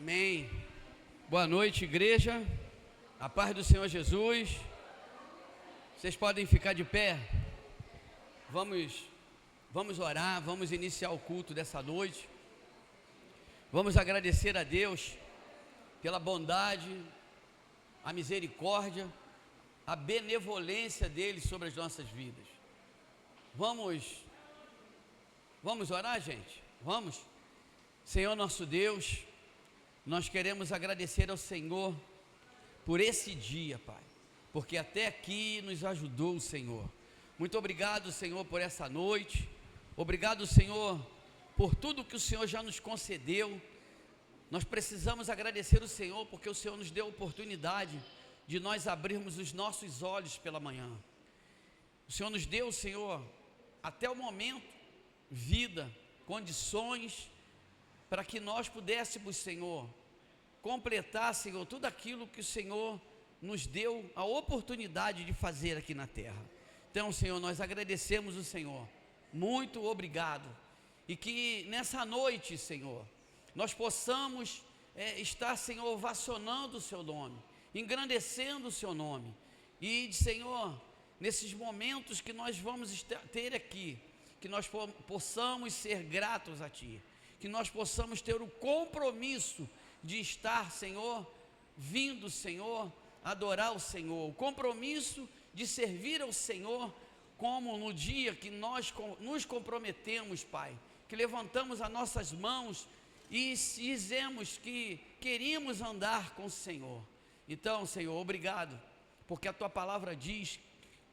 Amém. Boa noite, igreja. A paz do Senhor Jesus. Vocês podem ficar de pé. Vamos orar, vamos iniciar o culto dessa noite. Vamos agradecer a Deus pela bondade, a misericórdia, a benevolência dele sobre as nossas vidas. Vamos orar, gente? Vamos. Senhor nosso Deus, nós queremos agradecer ao Senhor por esse dia, Pai, porque até aqui nos ajudou o Senhor. Muito obrigado, Senhor, por essa noite. Obrigado, Senhor, por tudo que o Senhor já nos concedeu. Nós precisamos agradecer o Senhor, porque o Senhor nos deu a oportunidade de nós abrirmos os nossos olhos pela manhã. O Senhor nos deu, Senhor, até o momento, vida, condições, para que nós pudéssemos, Senhor, completar, Senhor, tudo aquilo que o Senhor nos deu a oportunidade de fazer aqui na terra. Então, Senhor, nós agradecemos o Senhor, muito obrigado, e que nessa noite, Senhor, nós possamos estar, Senhor, ovacionando o Seu nome, engrandecendo o Seu nome, e, Senhor, nesses momentos que nós vamos ter aqui, que nós possamos ser gratos a Ti, que nós possamos ter o compromisso de estar, Senhor, vindo, Senhor, adorar o Senhor, o compromisso de servir ao Senhor, como no dia que nós nos comprometemos, Pai, que levantamos as nossas mãos e dizemos que queríamos andar com o Senhor. Então, Senhor, obrigado, porque a Tua palavra diz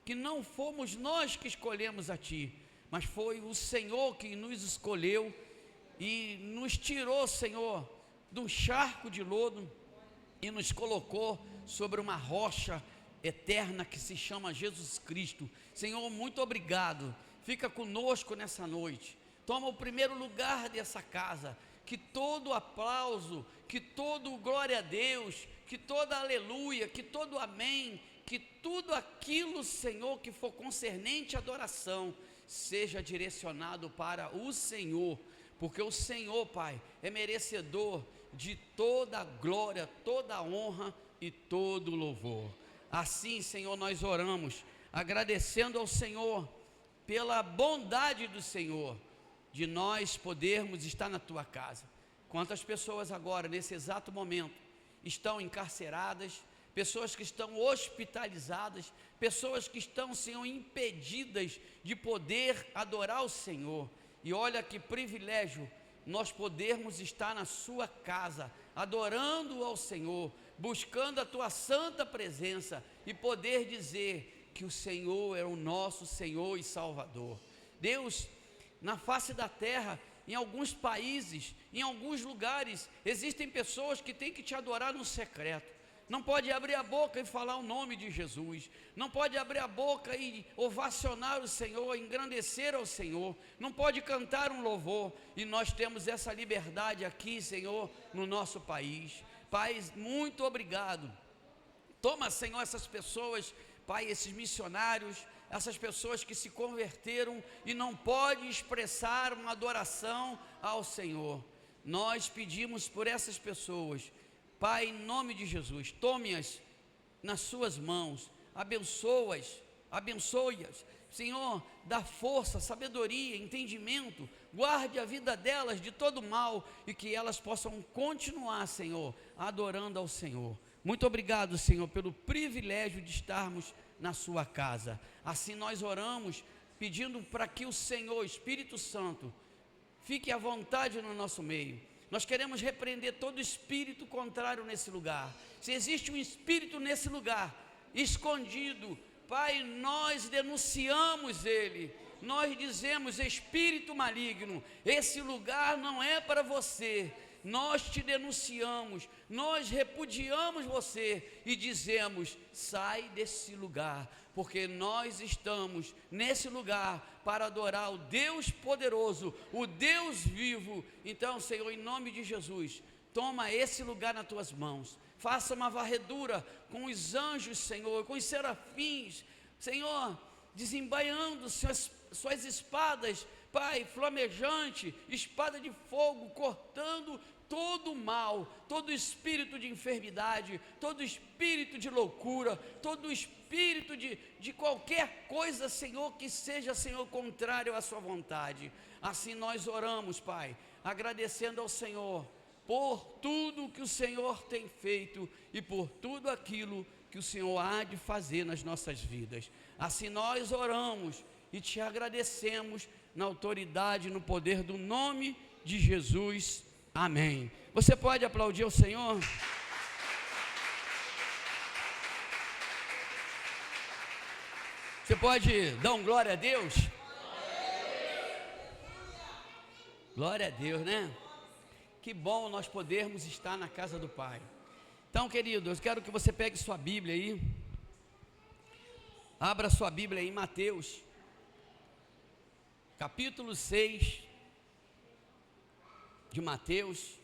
que não fomos nós que escolhemos a Ti, mas foi o Senhor que nos escolheu e nos tirou, Senhor, de um charco de lodo e nos colocou sobre uma rocha eterna que se chama Jesus Cristo. Senhor, muito obrigado. Fica conosco nessa noite. Toma o primeiro lugar dessa casa. Que todo aplauso, que todo glória a Deus, que toda aleluia, que todo amém, que tudo aquilo, Senhor, que for concernente à adoração, seja direcionado para o Senhor, porque o Senhor, Pai, é merecedor de toda a glória, toda a honra e todo o louvor. Assim, Senhor, nós oramos, agradecendo ao Senhor pela bondade do Senhor, de nós podermos estar na Tua casa. Quantas pessoas agora, nesse exato momento, estão encarceradas, pessoas que estão hospitalizadas, pessoas que estão, Senhor, impedidas de poder adorar o Senhor. E olha que privilégio nós podermos estar na Sua casa, adorando ao Senhor, buscando a Tua santa presença e poder dizer que o Senhor é o nosso Senhor e Salvador. Deus, na face da terra, em alguns países, em alguns lugares, existem pessoas que têm que Te adorar no secreto. Não pode abrir a boca e falar o nome de Jesus, não pode abrir a boca e ovacionar o Senhor, engrandecer ao Senhor, não pode cantar um louvor, e nós temos essa liberdade aqui, Senhor, no nosso país. Pai, muito obrigado. Toma, Senhor, essas pessoas, Pai, esses missionários, essas pessoas que se converteram e não podem expressar uma adoração ao Senhor. Nós pedimos por essas pessoas, Pai, em nome de Jesus, tome-as nas Suas mãos, abençoe-as, Senhor, dá força, sabedoria, entendimento, guarde a vida delas de todo mal e que elas possam continuar, Senhor, adorando ao Senhor. Muito obrigado, Senhor, pelo privilégio de estarmos na Sua casa. Assim nós oramos, pedindo para que o Senhor, Espírito Santo, fique à vontade no nosso meio. Nós queremos repreender todo espírito contrário nesse lugar. Se existe um espírito nesse lugar, escondido, Pai, nós denunciamos ele. Nós dizemos: espírito maligno, esse lugar não é para você. Nós te denunciamos, nós repudiamos você e dizemos: sai desse lugar, porque nós estamos nesse lugar para adorar o Deus poderoso, o Deus vivo. Então, Senhor, em nome de Jesus, toma esse lugar nas Tuas mãos, faça uma varredura com os anjos, Senhor, com os serafins, Senhor, desembaiando suas espadas, Pai, flamejante, espada de fogo, cortando todo mal, todo espírito de enfermidade, todo espírito de loucura, todo espírito de qualquer coisa, Senhor, que seja, Senhor, contrário à sua vontade. Assim nós oramos, Pai, agradecendo ao Senhor por tudo que o Senhor tem feito e por tudo aquilo que o Senhor há de fazer nas nossas vidas. Assim nós oramos e te agradecemos na autoridade, no poder do nome de Jesus. Amém. Você pode aplaudir o Senhor? Você pode dar um glória a Deus? Glória a Deus, né? Que bom nós podermos estar na casa do Pai. Então, queridos, eu quero que você pegue sua Bíblia aí. Abra sua Bíblia aí em Mateus, capítulo 6 de Mateus,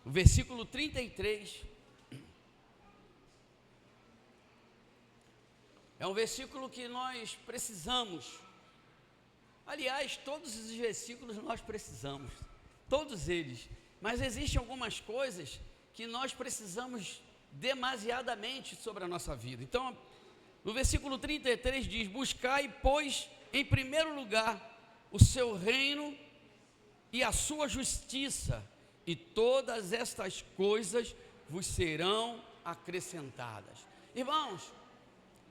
o versículo 33. É um versículo que nós precisamos. Aliás, todos os versículos nós precisamos, todos eles. Mas existem algumas coisas que nós precisamos demasiadamente sobre a nossa vida. Então, no versículo 33 diz: buscai, pois, em primeiro lugar, o seu reino e a sua justiça, e todas estas coisas vos serão acrescentadas. Irmãos,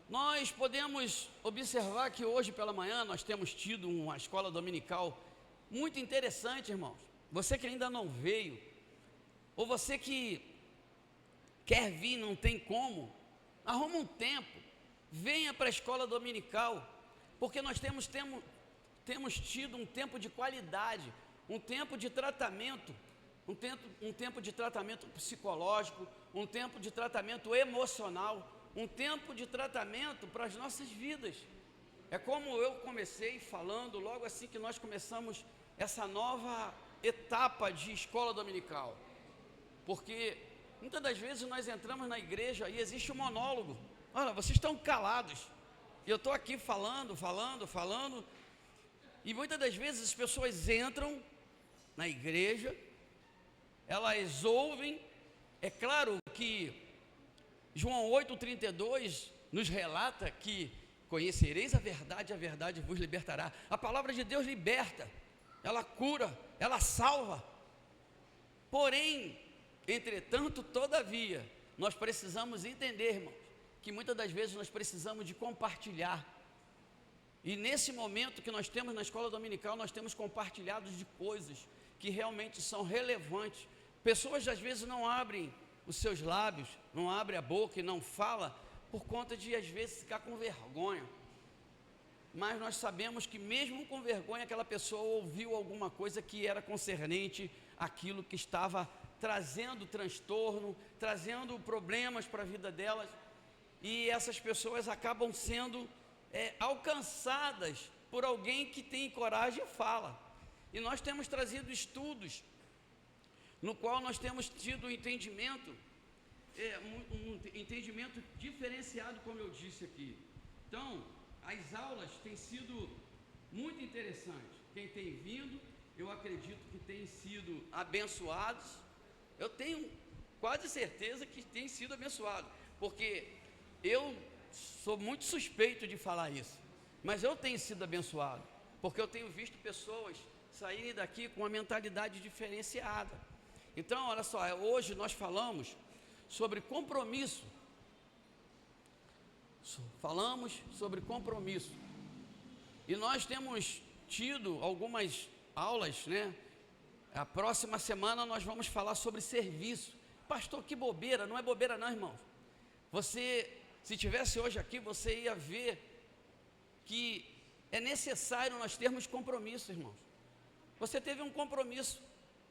nós podemos observar que hoje pela manhã nós temos tido uma escola dominical muito interessante, irmãos. Você que ainda não veio, ou você que quer vir, não tem como, arruma um tempo, venha para a escola dominical, porque nós temos tido um tempo de qualidade, um tempo de tratamento, um tempo de tratamento psicológico, um tempo de tratamento emocional, um tempo de tratamento para as nossas vidas. É como eu comecei falando logo assim que nós começamos essa nova etapa de escola dominical, porque muitas das vezes nós entramos na igreja e existe um monólogo. Olha, vocês estão calados, e eu estou aqui falando, e muitas das vezes as pessoas entram na igreja, elas ouvem. É claro que João 8,32 nos relata que conhecereis a verdade vos libertará. A palavra de Deus liberta, ela cura, ela salva. Porém, entretanto, todavia, nós precisamos entender, irmãos, que muitas das vezes nós precisamos de compartilhar. E nesse momento que nós temos na escola dominical, nós temos compartilhado de coisas que realmente são relevantes. Pessoas às vezes não abrem os seus lábios, não abrem a boca e não falam por conta de às vezes ficar com vergonha. Mas nós sabemos que mesmo com vergonha aquela pessoa ouviu alguma coisa que era concernente àquilo que estava trazendo transtorno, trazendo problemas para a vida delas, e essas pessoas acabam sendo alcançadas por alguém que tem coragem e fala. E nós temos trazido estudos no qual nós temos tido um entendimento diferenciado, como eu disse aqui. Então, as aulas têm sido muito interessantes. Quem tem vindo, eu acredito que tem sido abençoados. Eu tenho quase certeza que tem sido abençoado, porque eu sou muito suspeito de falar isso, mas eu tenho sido abençoado, porque eu tenho visto pessoas saírem daqui com uma mentalidade diferenciada. Então, olha só, hoje nós falamos sobre compromisso. E nós temos tido algumas aulas, né? A próxima semana nós vamos falar sobre serviço. Pastor, que bobeira. Não é bobeira não, irmãos. Você, se tivesse hoje aqui, você ia ver que é necessário nós termos compromisso, irmãos. Você teve um compromisso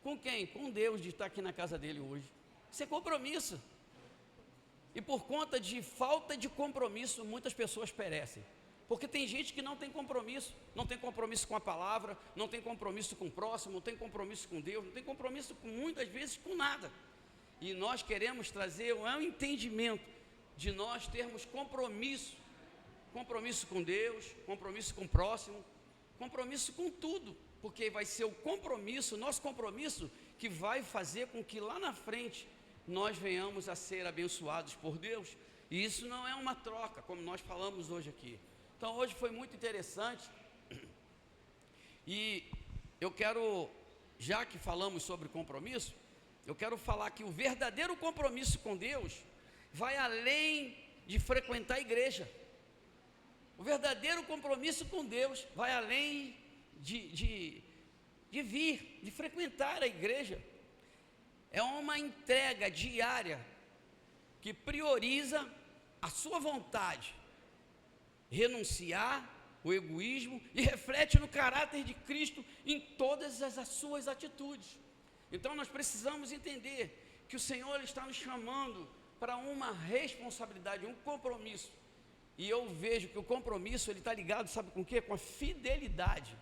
com quem? Com Deus, de estar aqui na casa dele hoje. Isso é compromisso. E por conta de falta de compromisso, muitas pessoas perecem. Porque tem gente que não tem compromisso com a palavra, não tem compromisso com o próximo, não tem compromisso com Deus, não tem compromisso com, muitas vezes, com nada. E nós queremos trazer um entendimento de nós termos compromisso com Deus, compromisso com o próximo, compromisso com tudo, porque vai ser o compromisso, nosso compromisso, que vai fazer com que lá na frente nós venhamos a ser abençoados por Deus. E isso não é uma troca, como nós falamos hoje aqui. Então hoje foi muito interessante. E eu quero, já que falamos sobre compromisso, eu quero falar que o verdadeiro compromisso com Deus vai além de frequentar a igreja. O verdadeiro compromisso com Deus vai além de vir, de frequentar a igreja. É uma entrega diária que prioriza a sua vontade, renunciar o egoísmo e reflete no caráter de Cristo em todas as suas atitudes. Então nós precisamos entender que o Senhor está nos chamando para uma responsabilidade, um compromisso. E eu vejo que o compromisso, ele está ligado, sabe com o quê? Com a fidelidade.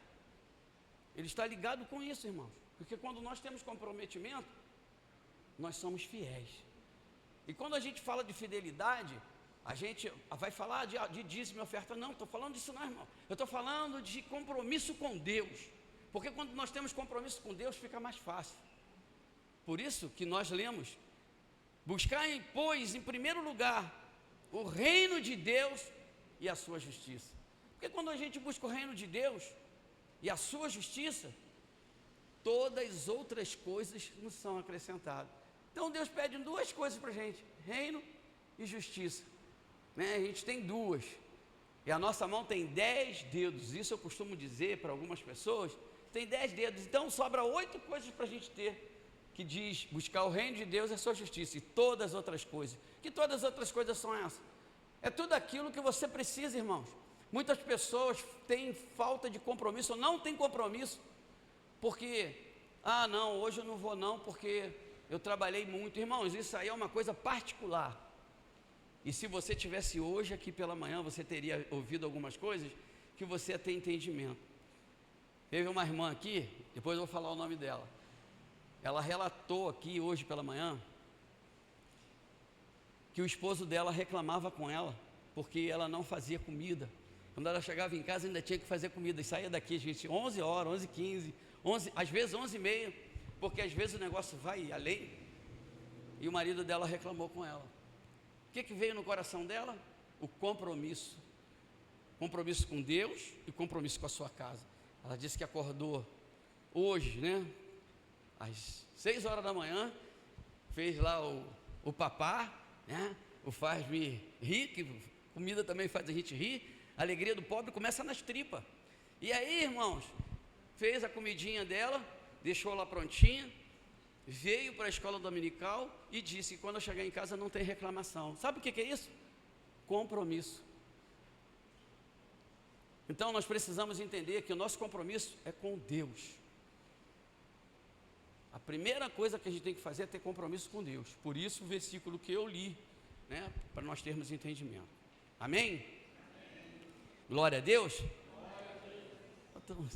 Ele está ligado com isso, irmãos. Porque quando nós temos comprometimento, nós somos fiéis. E quando a gente fala de fidelidade, a gente vai falar de dízimo e oferta. Não, estou falando disso não, irmão. Eu estou falando de compromisso com Deus. Porque quando nós temos compromisso com Deus, fica mais fácil. Por isso que nós lemos: buscar, pois, em primeiro lugar, o reino de Deus e a sua justiça. Porque quando a gente busca o reino de Deus e a sua justiça, todas as outras coisas nos são acrescentadas. Então Deus pede duas coisas para a gente: reino e justiça, né? A gente tem duas, e a nossa mão tem 10 dedos, isso eu costumo dizer para algumas pessoas, tem 10 dedos, então sobra 8 coisas para a gente ter, que diz: buscar o reino de Deus e a sua justiça, e todas as outras coisas. Que todas as outras coisas são essas? É tudo aquilo que você precisa, irmãos. Muitas pessoas têm falta de compromisso, ou não têm compromisso, porque, não, hoje eu não vou não, porque eu trabalhei muito. Irmãos, isso aí é uma coisa particular. E se você tivesse hoje aqui pela manhã, você teria ouvido algumas coisas que você ia ter entendimento. Teve uma irmã aqui, depois eu vou falar o nome dela. Ela relatou aqui hoje pela manhã que o esposo dela reclamava com ela porque ela não fazia comida. Quando ela chegava em casa ainda tinha que fazer comida, e saía daqui, gente, 11 horas, 11h15, às vezes 11h30, porque às vezes o negócio vai além. E o marido dela reclamou com ela. O que veio no coração dela? O compromisso. Compromisso com Deus e compromisso com a sua casa. Ela disse que acordou hoje, né, às 6 horas da manhã, fez lá o papá, né, o faz-me rir, que comida também faz a gente rir. A alegria do pobre começa nas tripas. E aí, irmãos, fez a comidinha dela, deixou lá prontinha, veio para a escola dominical e disse que quando eu chegar em casa não tem reclamação. Sabe o que é isso? Compromisso. Então nós precisamos entender que o nosso compromisso é com Deus. A primeira coisa que a gente tem que fazer é ter compromisso com Deus. Por isso o versículo que eu li, né, para nós termos entendimento. Amém? Amém. Glória a Deus. Glória a Deus.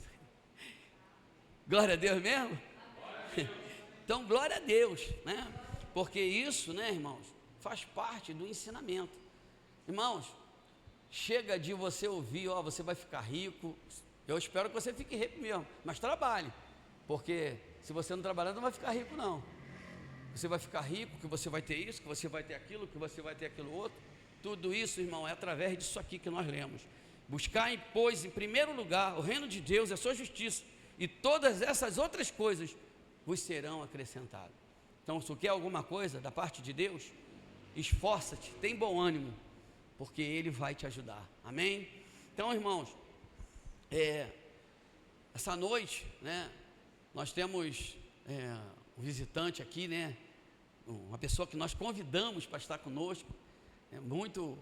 Glória a Deus mesmo? Então, glória a Deus, né? Porque isso, né, irmãos, faz parte do ensinamento. Irmãos, chega de você ouvir: você vai ficar rico. Eu espero que você fique rico mesmo, mas trabalhe, porque se você não trabalhar, não vai ficar rico não. Você vai ficar rico, que você vai ter isso, que você vai ter aquilo, que você vai ter aquilo outro. Tudo isso, irmão, é através disso aqui que nós lemos. Buscar, pois, em primeiro lugar o reino de Deus e a sua justiça, e todas essas outras coisas vos serão acrescentadas. Então, se quer alguma coisa da parte de Deus, esforça-te, tem bom ânimo, porque Ele vai te ajudar. Amém? Então, irmãos, essa noite, né, nós temos um visitante aqui, né, uma pessoa que nós convidamos para estar conosco, muito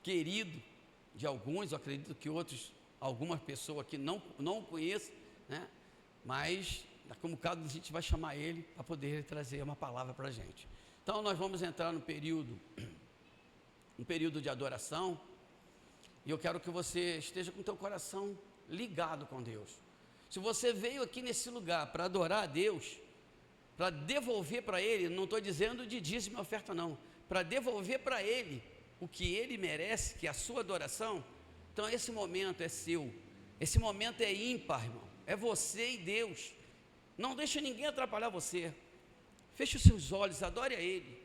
querido de alguns, eu acredito que outros, algumas pessoas aqui não o conheçam, né, mas daqui a um bocado a gente vai chamar ele para poder trazer uma palavra para a gente. Então nós vamos entrar no período de adoração, e eu quero que você esteja com o teu coração ligado com Deus. Se você veio aqui nesse lugar para adorar a Deus, para devolver para Ele, não estou dizendo de dízimo e oferta não, para devolver para Ele o que Ele merece, que é a sua adoração, então esse momento é seu, esse momento é ímpar, irmão, é você e Deus. Não deixa ninguém atrapalhar você. Feche os seus olhos, adore a Ele,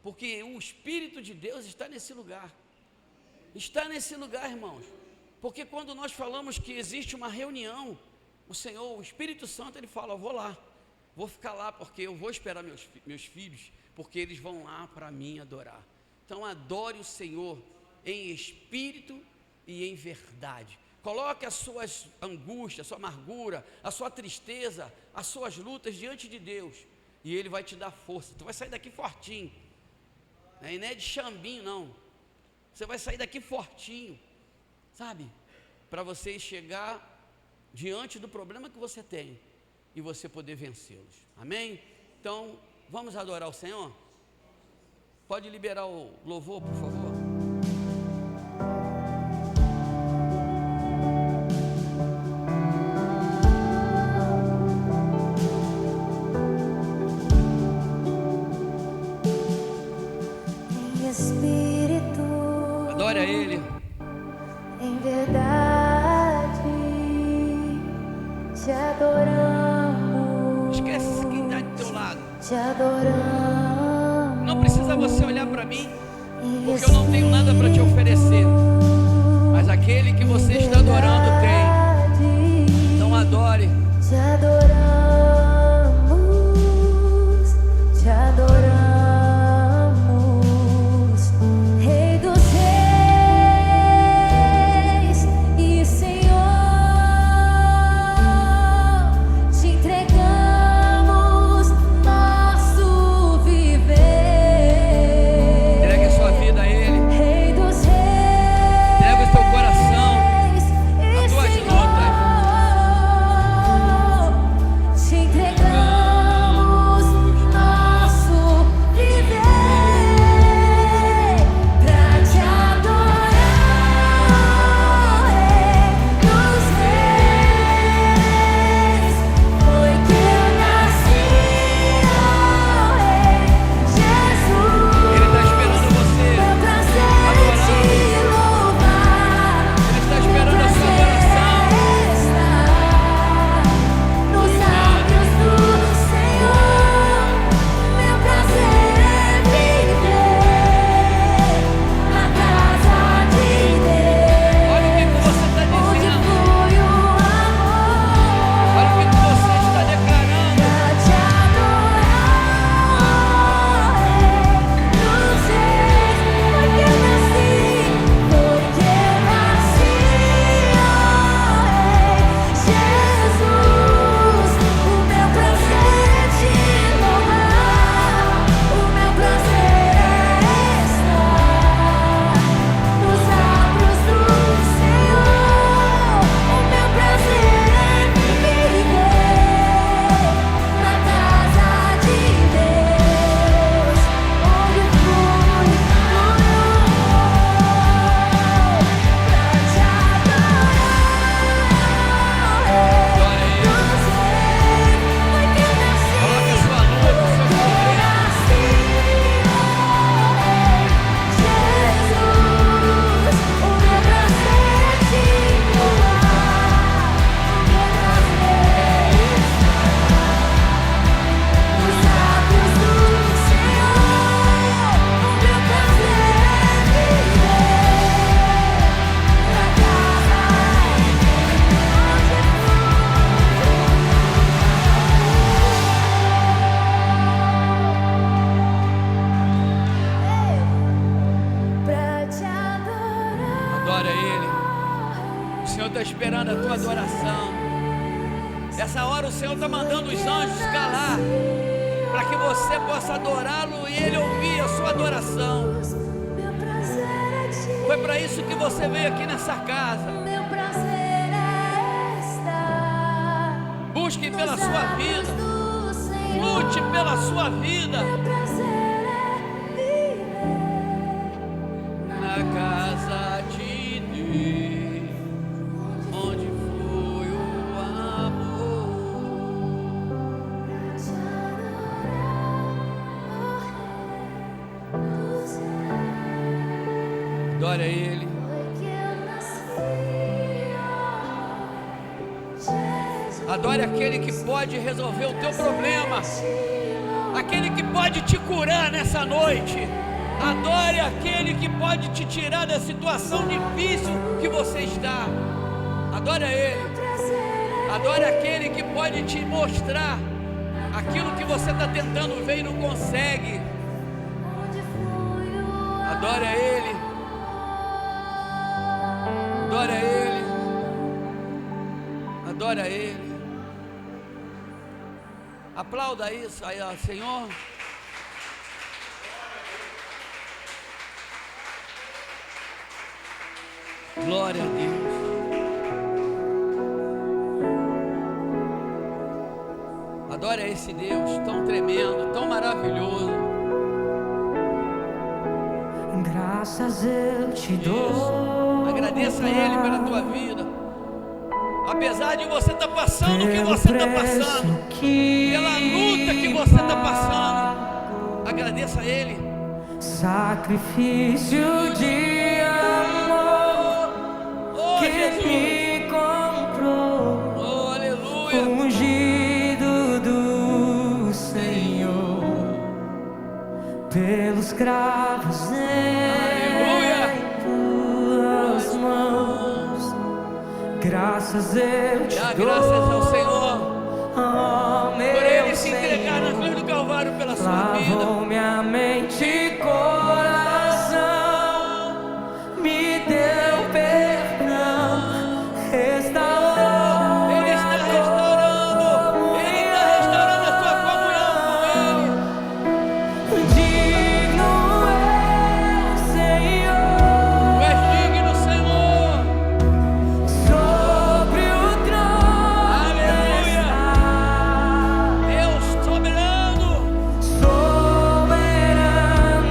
porque o Espírito de Deus está nesse lugar. Está nesse lugar, irmãos. Porque quando nós falamos que existe uma reunião, o Senhor, o Espírito Santo, Ele fala: eu vou lá, vou ficar lá, porque eu vou esperar meus filhos, porque eles vão lá para mim adorar. Então adore o Senhor em espírito e em verdade. Coloque as suas angústias, a sua amargura, a sua tristeza, as suas lutas diante de Deus, e Ele vai te dar força. Tu vai sair daqui fortinho, e não é de chambinho não, você vai sair daqui fortinho, sabe, para você chegar diante do problema que você tem e você poder vencê-los. Amém? Então vamos adorar o Senhor. Pode liberar o louvor, por favor. Em espírito, Adore a Ele. em verdade, te adoramos. Esquece quem está do teu lado. Te adoramos. Não precisa você olhar para mim, porque eu não tenho nada para te oferecer, mas aquele que você está adorando tem. Então adore. Te adoramos, te adoramos, Rei dos Reis e Senhor, te entregamos nosso viver. Entregue a sua vida a Ele. Rei dos Reis, Entregue o teu coração, e as tuas Senhor, lutas. te entregamos nosso viver pra te adorar, Rei dos Reis. Foi que eu nasci, ó Rei Jesus. Ele está esperando você Meu prazer é te louvar. Ele está esperando a sua adoração. Nos lábios do Senhor, meu prazer é viver na casa de Olha o que Deus, você está onde dizendo. flui o amor. Olha o que você está declarando. Pra te adorar, Rei dos Reis. Foi que eu nasci, foi que eu nasci, ó Rei Jesus. O meu prazer é te louvar, o meu prazer é estar nos lábios do Senhor. O meu prazer é viver na casa de Deus, onde flui o amor. Pra te adorar, Rei dos Reis. Foi que eu nasci, Coloque a sua luta, o seu foi que eu sofrimento. nasci, ó Rei Jesus. O meu prazer é te louvar, o meu prazer é nos lábios do Senhor. O meu prazer é viver na casa de Deus. Pra te adorar. Adore a Ele. O Senhor está esperando a tua adoração. Essa hora o Senhor está mandando os anjos calar, para que você possa adorá-lo e Ele ouvir a sua adoração. Meu prazer é te Foi para isso que você veio aqui nessa casa. Meu prazer é estar Busque pela nos sua lábios vida. do Senhor. Lute pela sua vida. Meu prazer é viver Na casa de Deus, onde flui o amor. pra te adorar, Rei dos Reis. Adore a Ele. Foi que eu nasci, ó Jesus. Adore aquele que pode resolver o teu problema. aquele que pode te curar nessa noite. Adore aquele que pode te tirar da situação difícil que você está. Adore a Ele. Adore aquele que pode te mostrar aquilo que você está tentando ver e não consegue. Adore a Ele. Adore a Ele. Adore a Ele. Aplauda isso aí, ó, Senhor. Glória a Deus. Adore a esse Deus tão tremendo, tão maravilhoso. Graças eu te dou. Isso. Agradeça a Ele pela tua vida. Apesar de você estar passando o que você está passando, pela luta que você está passando, agradeça a Ele. Sacrifício de amor que Jesus. me comprou. Oh, aleluia. Ungido do Senhor pelos cravos em tuas mãos. Graças eu te dou. Graças ao Senhor Oh, meu por Ele se Senhor. entregar na cruz do Calvário pela sua vida. Lavou minha mente e coração, me deu perdão, restaurou. Ele está restaurando. Ele está restaurando a tua comunhão com Ele. Digno é o Senhor, Tu és digno, Senhor. sobre o trono Aleluia. está. Deus soberano. Soberano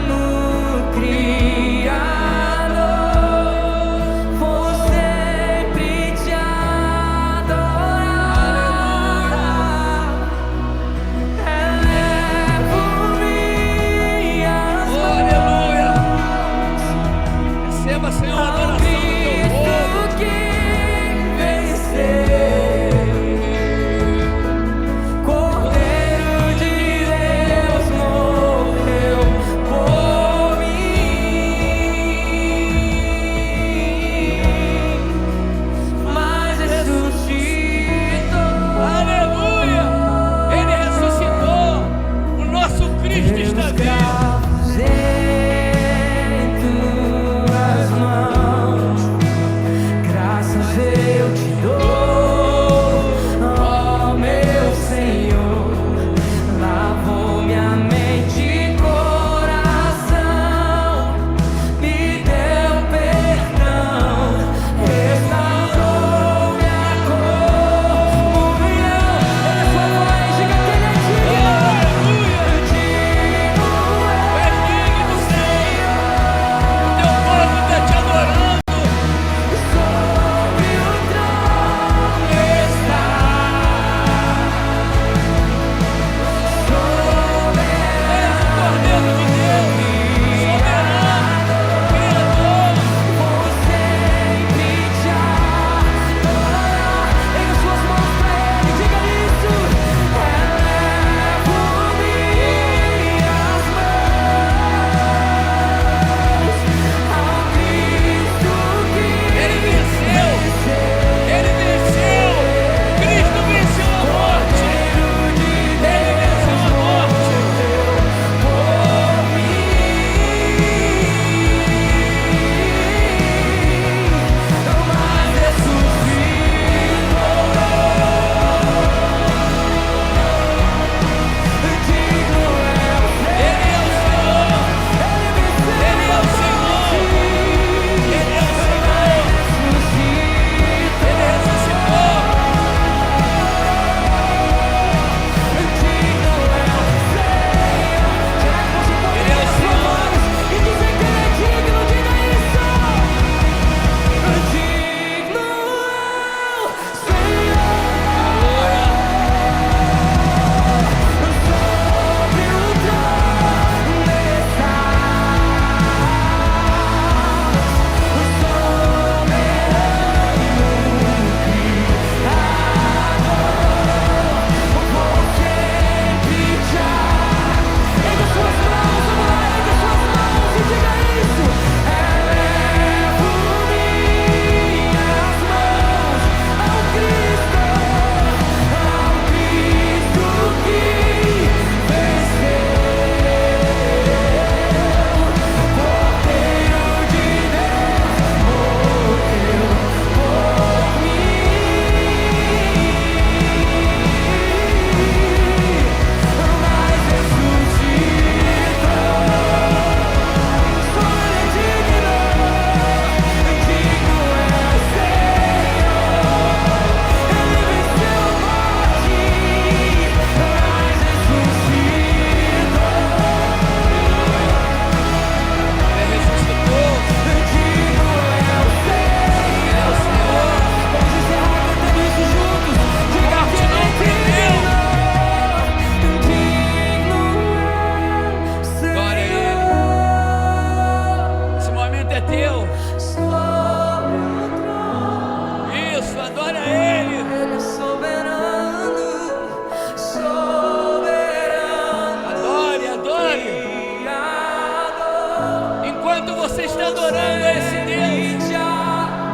Enquanto você está adorando a esse Deus,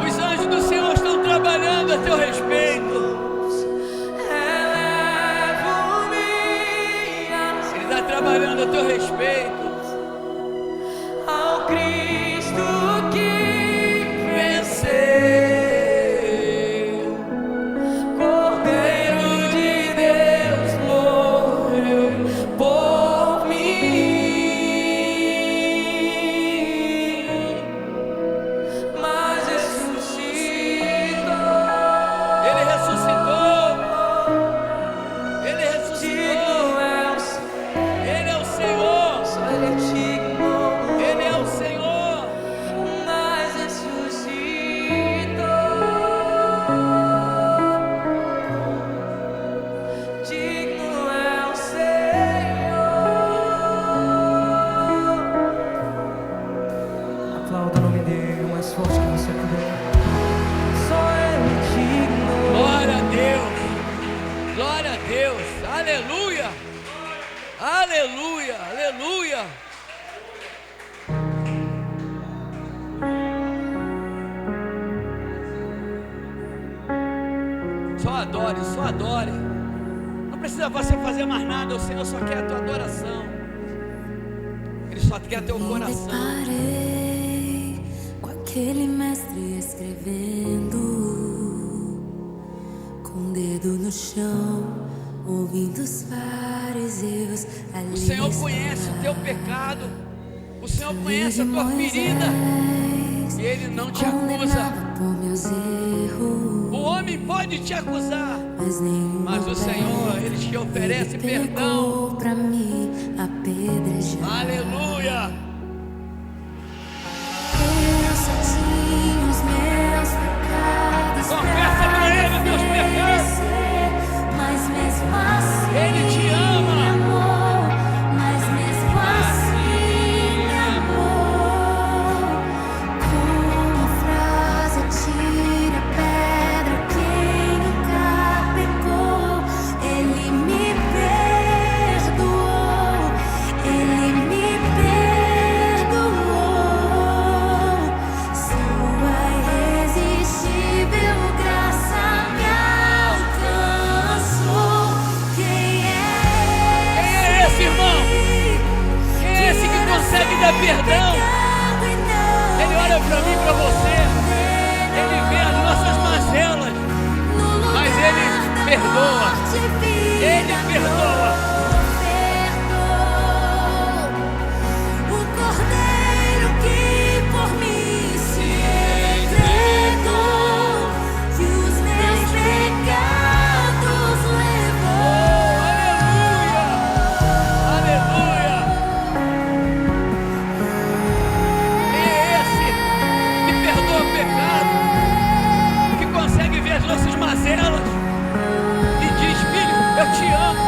os anjos do Senhor estão trabalhando a teu respeito. Ele está trabalhando a teu respeito. Ao Cristo que Venceu. Cordeiro de Deus morreu por mim, mas ressuscitou. Ele ressuscitou. Ele ressuscitou. Ele é o Senhor. Só Ele é digno, Ele é o Senhor. mas ressuscitou. Digno é o Senhor. Aplauda o nome dele o mais forte que você puder. Só Ele digno. Glória a Deus. Glória a Deus. Aleluia. Aleluia. Aleluia. Só adore, só adore. Não precisa você fazer mais nada. O Senhor só quer a tua adoração. Ele só quer teu Me coração. deparei com aquele mestre escrevendo, com o dedo no chão, ouvindo os fariseus ali. O Senhor conhece o teu pecado. O Senhor conhece a tua ferida. E Ele não te acusa. Condenado por meus erros, O homem pode te acusar, mas nenhum mas o Senhor, Ele te oferece perdão. pegou pra mim apedrejar. Aleluia. Eu só tinha os meus pecados. Confessa pra Ele os teus pecados. Mas mesmo assim Ele te ama. me amou. Mas mesmo assim me amou. Com uma frase tira a pedra quem nunca pecou. Ele me perdoou. Ele me perdoou. Sua irresistível graça me alcançou. Quem é esse, irmão? Quem é esse que consegue dar perdão? Ele olha pra mim, pra você. Ele vê as nossas mazelas, mas Ele perdoa. Ele perdoa. O Cordeiro que por mim se entregou, que os meus pecados levou. Aleluia. Quem é esse que perdoa o pecado, que consegue ver as nossas mazelas e diz: filho, eu te amo.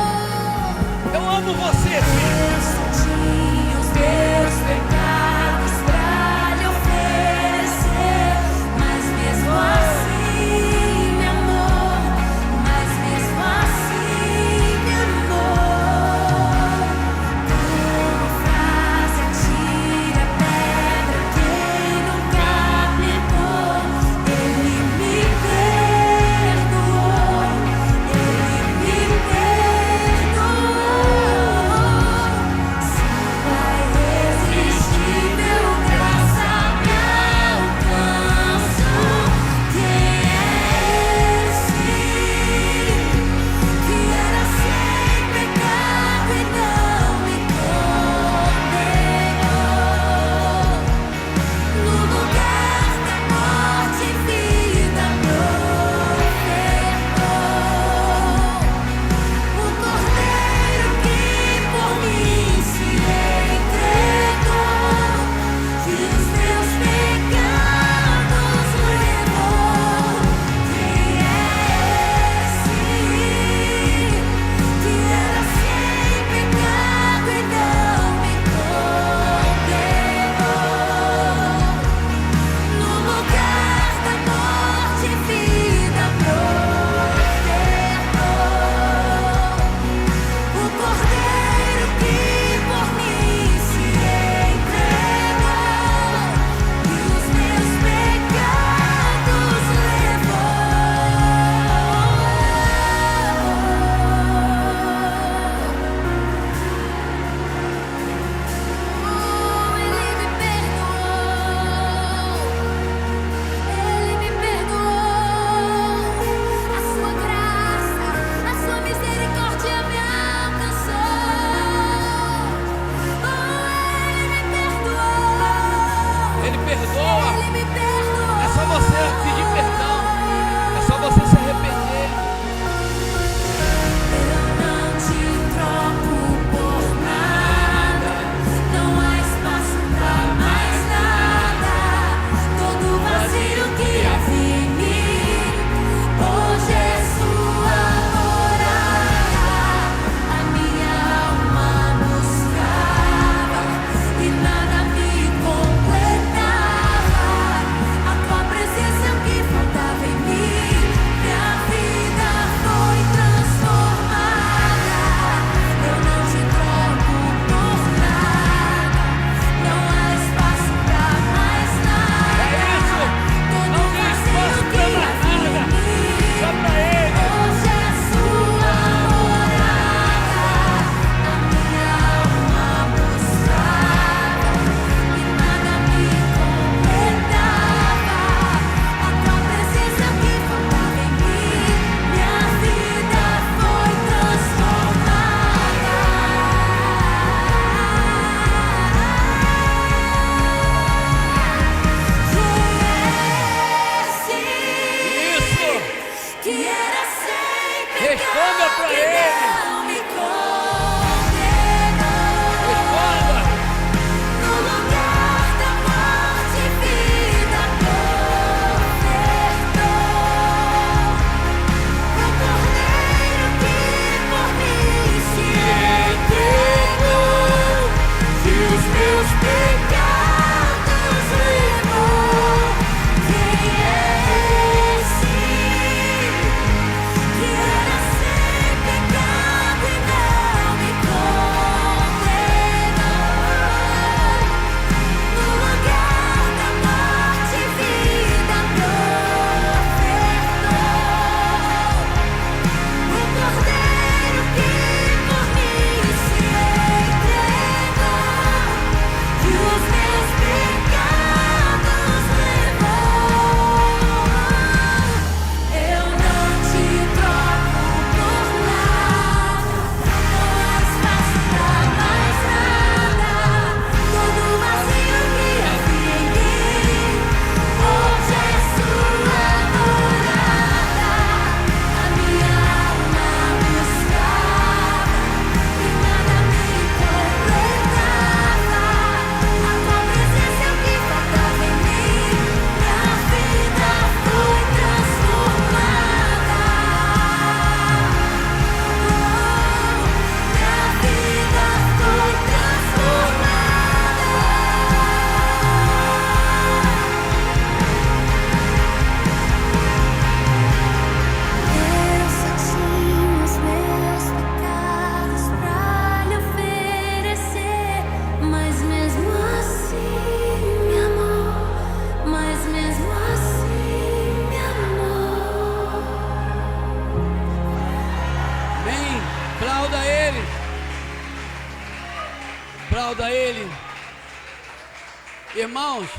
Irmãos,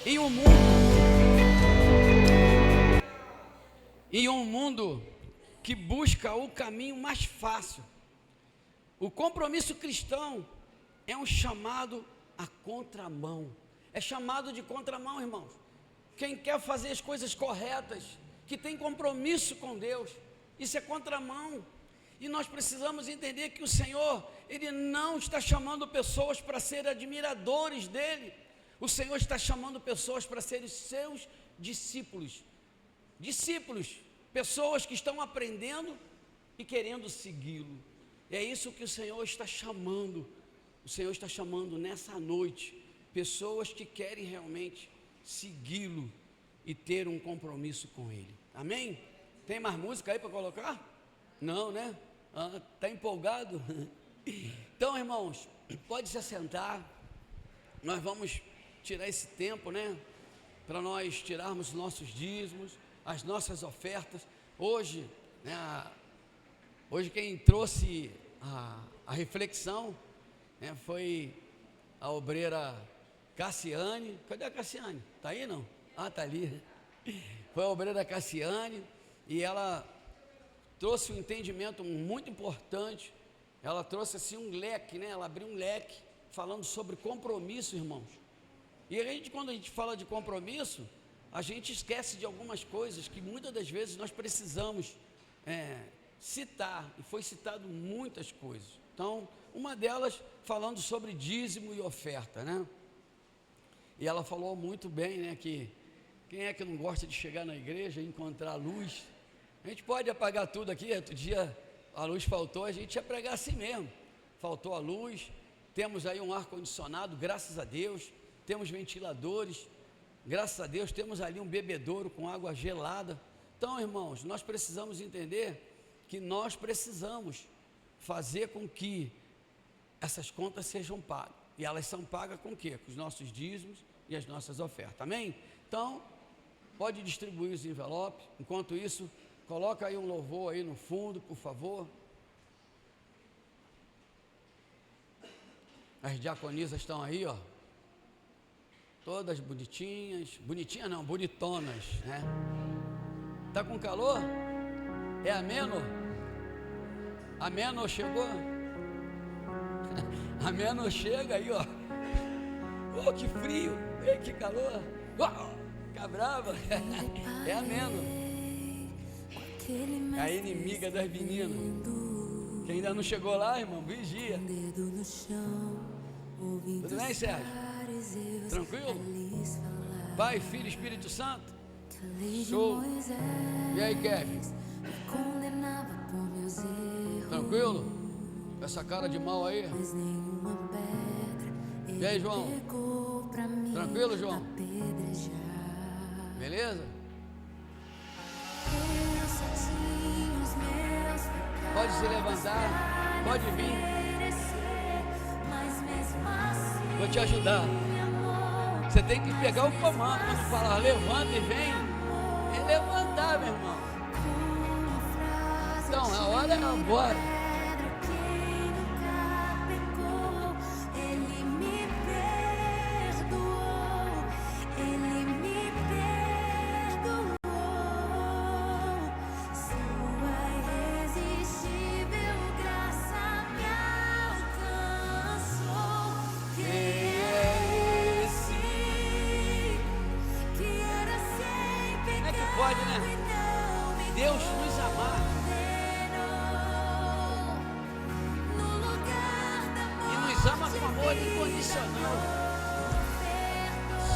em um mundo que busca o caminho mais fácil, o compromisso cristão é um chamado à contramão. É chamado de contramão, irmãos. Quem quer fazer as coisas corretas, que tem compromisso com Deus, isso é contramão. E nós precisamos entender que o Senhor, Ele não está chamando pessoas para serem admiradores dEle. O Senhor está chamando pessoas para serem seus discípulos. Discípulos, pessoas que estão aprendendo e querendo segui-lo. É isso que o Senhor está chamando. O Senhor está chamando nessa noite pessoas que querem realmente segui-lo e ter um compromisso com Ele. Amém? Tem mais música aí para colocar? Não, né? Está empolgado? Então, irmãos, pode se assentar. Nós vamos tirar esse tempo, né? Para nós tirarmos nossos dízimos, as nossas ofertas. Hoje, né? Hoje quem trouxe a reflexão, né, foi a obreira Cassiane. Cadê a Cassiane? Está aí não? Está ali. Foi a obreira Cassiane e ela trouxe um entendimento muito importante. Ela trouxe assim um leque, né? Ela abriu um leque falando sobre compromisso, irmãos. E quando a gente fala de compromisso, a gente esquece de algumas coisas que muitas das vezes nós precisamos citar, e foi citado muitas coisas. Então, uma delas falando sobre dízimo e oferta, né? E ela falou muito bem, né, que quem é que não gosta de chegar na igreja e encontrar a luz? A gente pode apagar tudo aqui. Outro dia a luz faltou, a gente ia pregar assim mesmo. Faltou a luz, temos aí um ar-condicionado, graças a Deus, temos ventiladores, graças a Deus, temos ali um bebedouro com água gelada. Então, irmãos, nós precisamos entender que nós precisamos fazer com que essas contas sejam pagas. E elas são pagas com o quê? Com os nossos dízimos e as nossas ofertas. Amém? Então, pode distribuir os envelopes. Enquanto isso, coloca aí um louvor aí no fundo, por favor. As diaconisas estão aí, ó. Todas bonitinhas. Bonitinhas não, bonitonas, né? Tá com calor? É ameno? Ameno chegou? Ameno chega aí, ó. Oh, que frio! Ei, que calor! Fica brava! É ameno. É a inimiga das meninas. Quem ainda não chegou lá, irmão, vigia. Tudo bem, Sérgio? Tranquilo? Pai, Filho, Espírito Santo? Show! E aí, Kevin? Tranquilo? Com essa cara de mal aí? E aí, João? Tranquilo, João? Beleza? Pode se levantar, pode vir. Vou te ajudar. Você tem que pegar o comando. Quando falar levanta e vem, é levantar, meu irmão. Então, a hora é agora.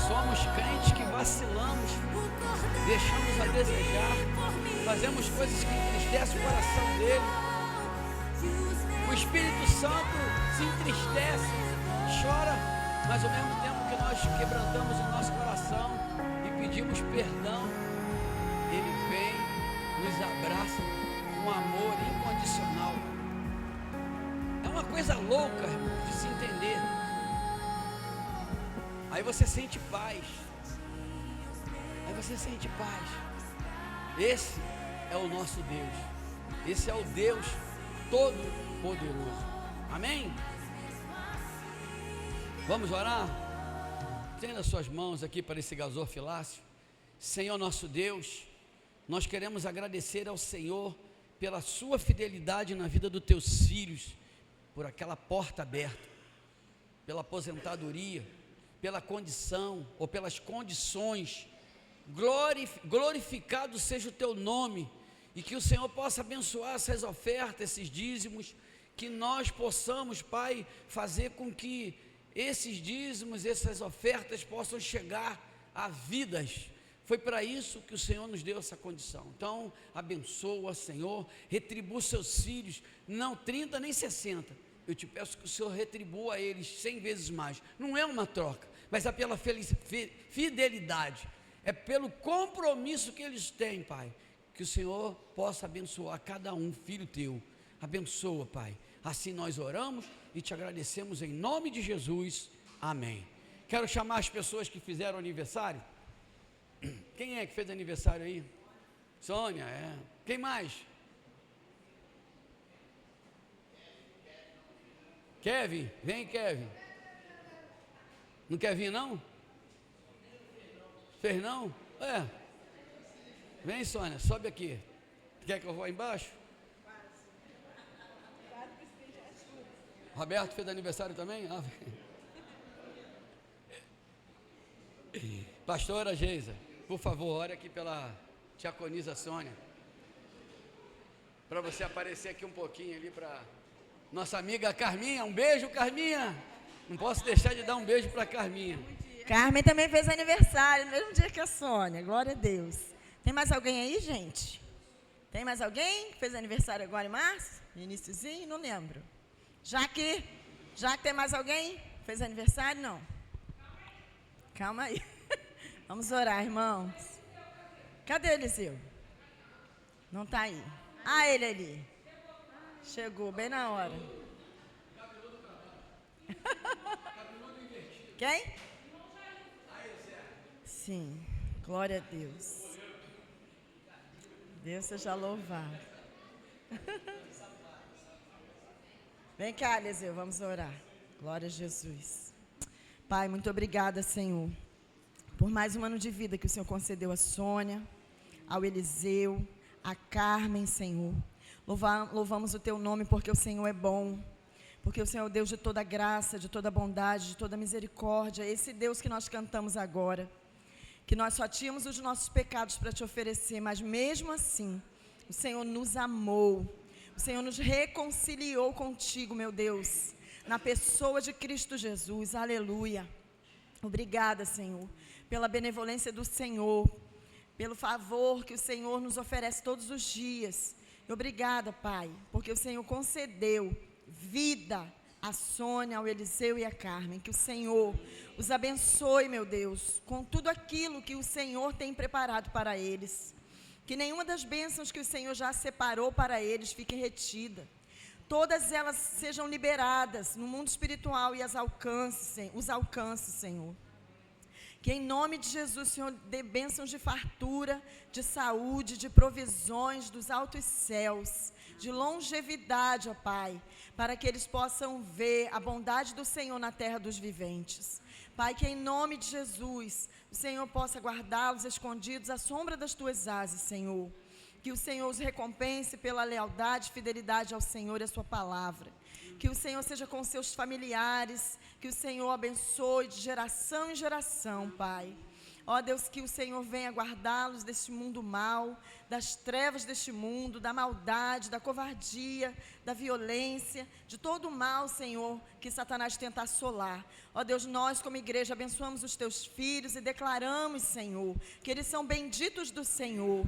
Somos crentes que vacilamos, deixamos a desejar, fazemos coisas que entristecem o coração dele. O Espírito Santo se entristece, chora, mas ao mesmo tempo que nós quebrantamos o nosso coração e pedimos perdão, ele vem, nos abraça com amor incondicional. É uma coisa louca de se entender. Aí você sente paz. Aí você sente paz. Esse é o nosso Deus. Esse é o Deus Todo-Poderoso. Amém? Vamos orar? Estenda as suas mãos aqui para esse gasofilácio. Senhor nosso Deus, nós queremos agradecer ao Senhor pela sua fidelidade na vida dos teus filhos, por aquela porta aberta, pela aposentadoria, pela condição ou pelas condições. Glorificado seja o teu nome, e que o Senhor possa abençoar essas ofertas, esses dízimos, que nós possamos, Pai, fazer com que esses dízimos, essas ofertas possam chegar a vidas. Foi para isso que o Senhor nos deu essa condição. Então, abençoa, Senhor, retribua os seus filhos, não 30 nem 60. Eu te peço que o Senhor retribua a eles 100 vezes mais. Não é uma troca, mas é pela fidelidade, é pelo compromisso que eles têm, Pai. Que o Senhor possa abençoar cada um, filho teu. Abençoa, Pai. Assim nós oramos e te agradecemos em nome de Jesus. Amém. Quero chamar as pessoas que fizeram aniversário. Quem é que fez aniversário aí? Sônia, é. Quem mais? Kevin, vem Kevin. Não quer vir não? Fez não? É. Vem Sônia, sobe aqui. Quer que eu vá embaixo? Roberto fez aniversário também? Ah, pastora Geisa, por favor, ore aqui pela diaconisa Sônia, para você aparecer aqui um pouquinho ali para nossa amiga Carminha. Um beijo, Carminha. Não posso deixar de dar um beijo para Carminha. Carmen também fez aniversário no mesmo dia que a Sônia, glória a Deus. Tem mais alguém aí, gente? Tem mais alguém que fez aniversário agora em março? Iniciozinho? Não lembro. Já que tem mais alguém que fez aniversário? Não. Calma aí. Vamos orar, irmãos. Cadê o Eliseu? Não está aí. Ah, ele ali. Chegou bem na hora. Quem? Sim. Glória a Deus. Deus seja louvado. Vem cá, Eliseu, vamos orar. Glória a Jesus. Pai, muito obrigada, Senhor, por mais um ano de vida que o Senhor concedeu a Sônia, ao Eliseu, a Carmen, Senhor. Louvamos o teu nome porque o Senhor é bom, porque o Senhor é o Deus de toda graça, de toda bondade, de toda misericórdia. Esse Deus que nós cantamos agora, que nós só tínhamos os nossos pecados para te oferecer, mas mesmo assim, o Senhor nos amou, o Senhor nos reconciliou contigo, meu Deus, na pessoa de Cristo Jesus, aleluia. Obrigada, Senhor, pela benevolência do Senhor, pelo favor que o Senhor nos oferece todos os dias. E obrigada, Pai, porque o Senhor concedeu vida a Sônia, ao Eliseu e a Carmen. Que o Senhor os abençoe, meu Deus, com tudo aquilo que o Senhor tem preparado para eles. Que nenhuma das bênçãos que o Senhor já separou para eles fique retida. Todas elas sejam liberadas no mundo espiritual e os alcance, Senhor. Que em nome de Jesus, Senhor, dê bênçãos de fartura, de saúde, de provisões dos altos céus, de longevidade, ó Pai, para que eles possam ver a bondade do Senhor na terra dos viventes. Pai, que em nome de Jesus, o Senhor possa guardá-los escondidos à sombra das tuas asas, Senhor. Que o Senhor os recompense pela lealdade e fidelidade ao Senhor e à sua palavra. Que o Senhor seja com seus familiares, que o Senhor abençoe de geração em geração, Pai. Ó Deus, que o Senhor venha guardá-los deste mundo mau, das trevas deste mundo, da maldade, da covardia, da violência, de todo o mal, Senhor, que Satanás tenta assolar. Ó Deus, nós como igreja abençoamos os teus filhos e declaramos, Senhor, que eles são benditos do Senhor.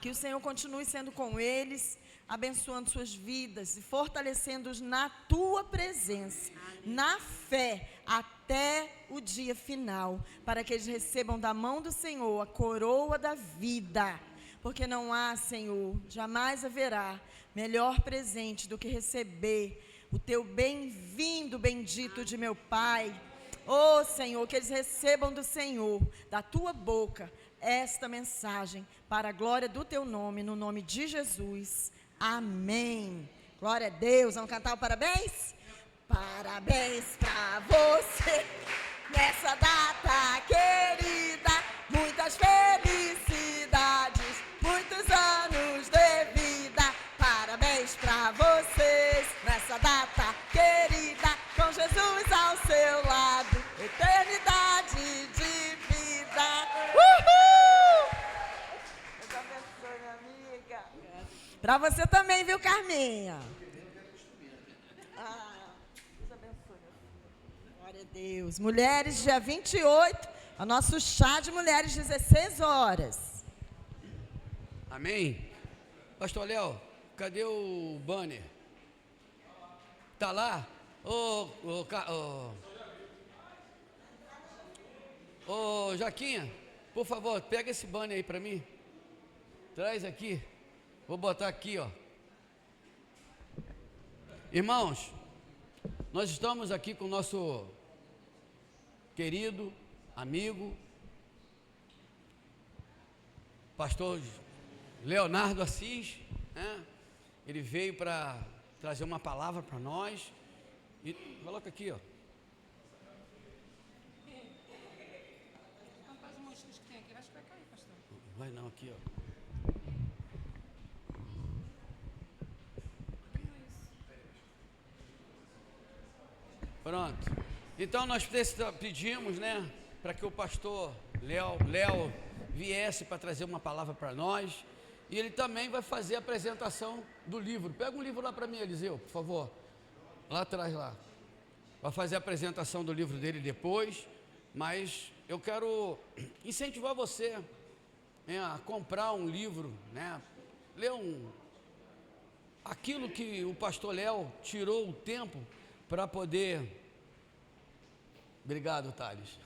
Que o Senhor continue sendo com eles, abençoando suas vidas e fortalecendo-os na tua presença, na fé, até o dia final, para que eles recebam da mão do Senhor a coroa da vida, porque não há, Senhor, jamais haverá melhor presente do que receber o teu bem-vindo bendito de meu Pai. Ó Senhor, que eles recebam do Senhor, da tua boca, esta mensagem, para a glória do teu nome, no nome de Jesus. Amém. Glória a Deus. Vamos cantar o parabéns? Parabéns pra você. Para você também, viu, Carminha? Deus abençoe. Glória a Deus. Mulheres, dia 28, o nosso chá de mulheres, 16 horas. Amém? Pastor Léo, cadê o banner? Tá lá? Ô, Jaquinha, por favor, pega esse banner aí para mim. Traz aqui. Vou botar aqui, ó. Irmãos, nós estamos aqui com o nosso querido amigo, pastor Leonardo Assis, né? Ele veio para trazer uma palavra para nós. E coloca aqui, ó. Vai não, aqui, ó. Pronto. Então nós pedimos, né, para que o pastor Léo viesse para trazer uma palavra para nós. E ele também vai fazer a apresentação do livro. Pega um livro lá para mim, Eliseu, por favor. Lá atrás, lá. Vai fazer a apresentação do livro dele depois. Mas eu quero incentivar você, né, a comprar um livro, né? Ler aquilo que o pastor Léo tirou o tempo para poder... Obrigado, Thales.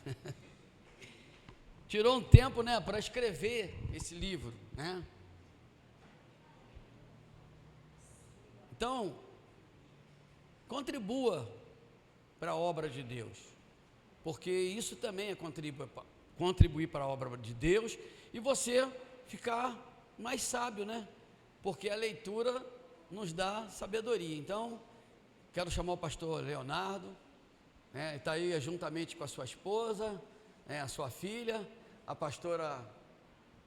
Tirou um tempo, né, para escrever esse livro, né? Então, contribua para a obra de Deus, porque isso também é contribuir para a obra de Deus e você ficar mais sábio, né? Porque a leitura nos dá sabedoria. Então, quero chamar o pastor Leonardo, né? Está aí juntamente com a sua esposa, né, a sua filha, a pastora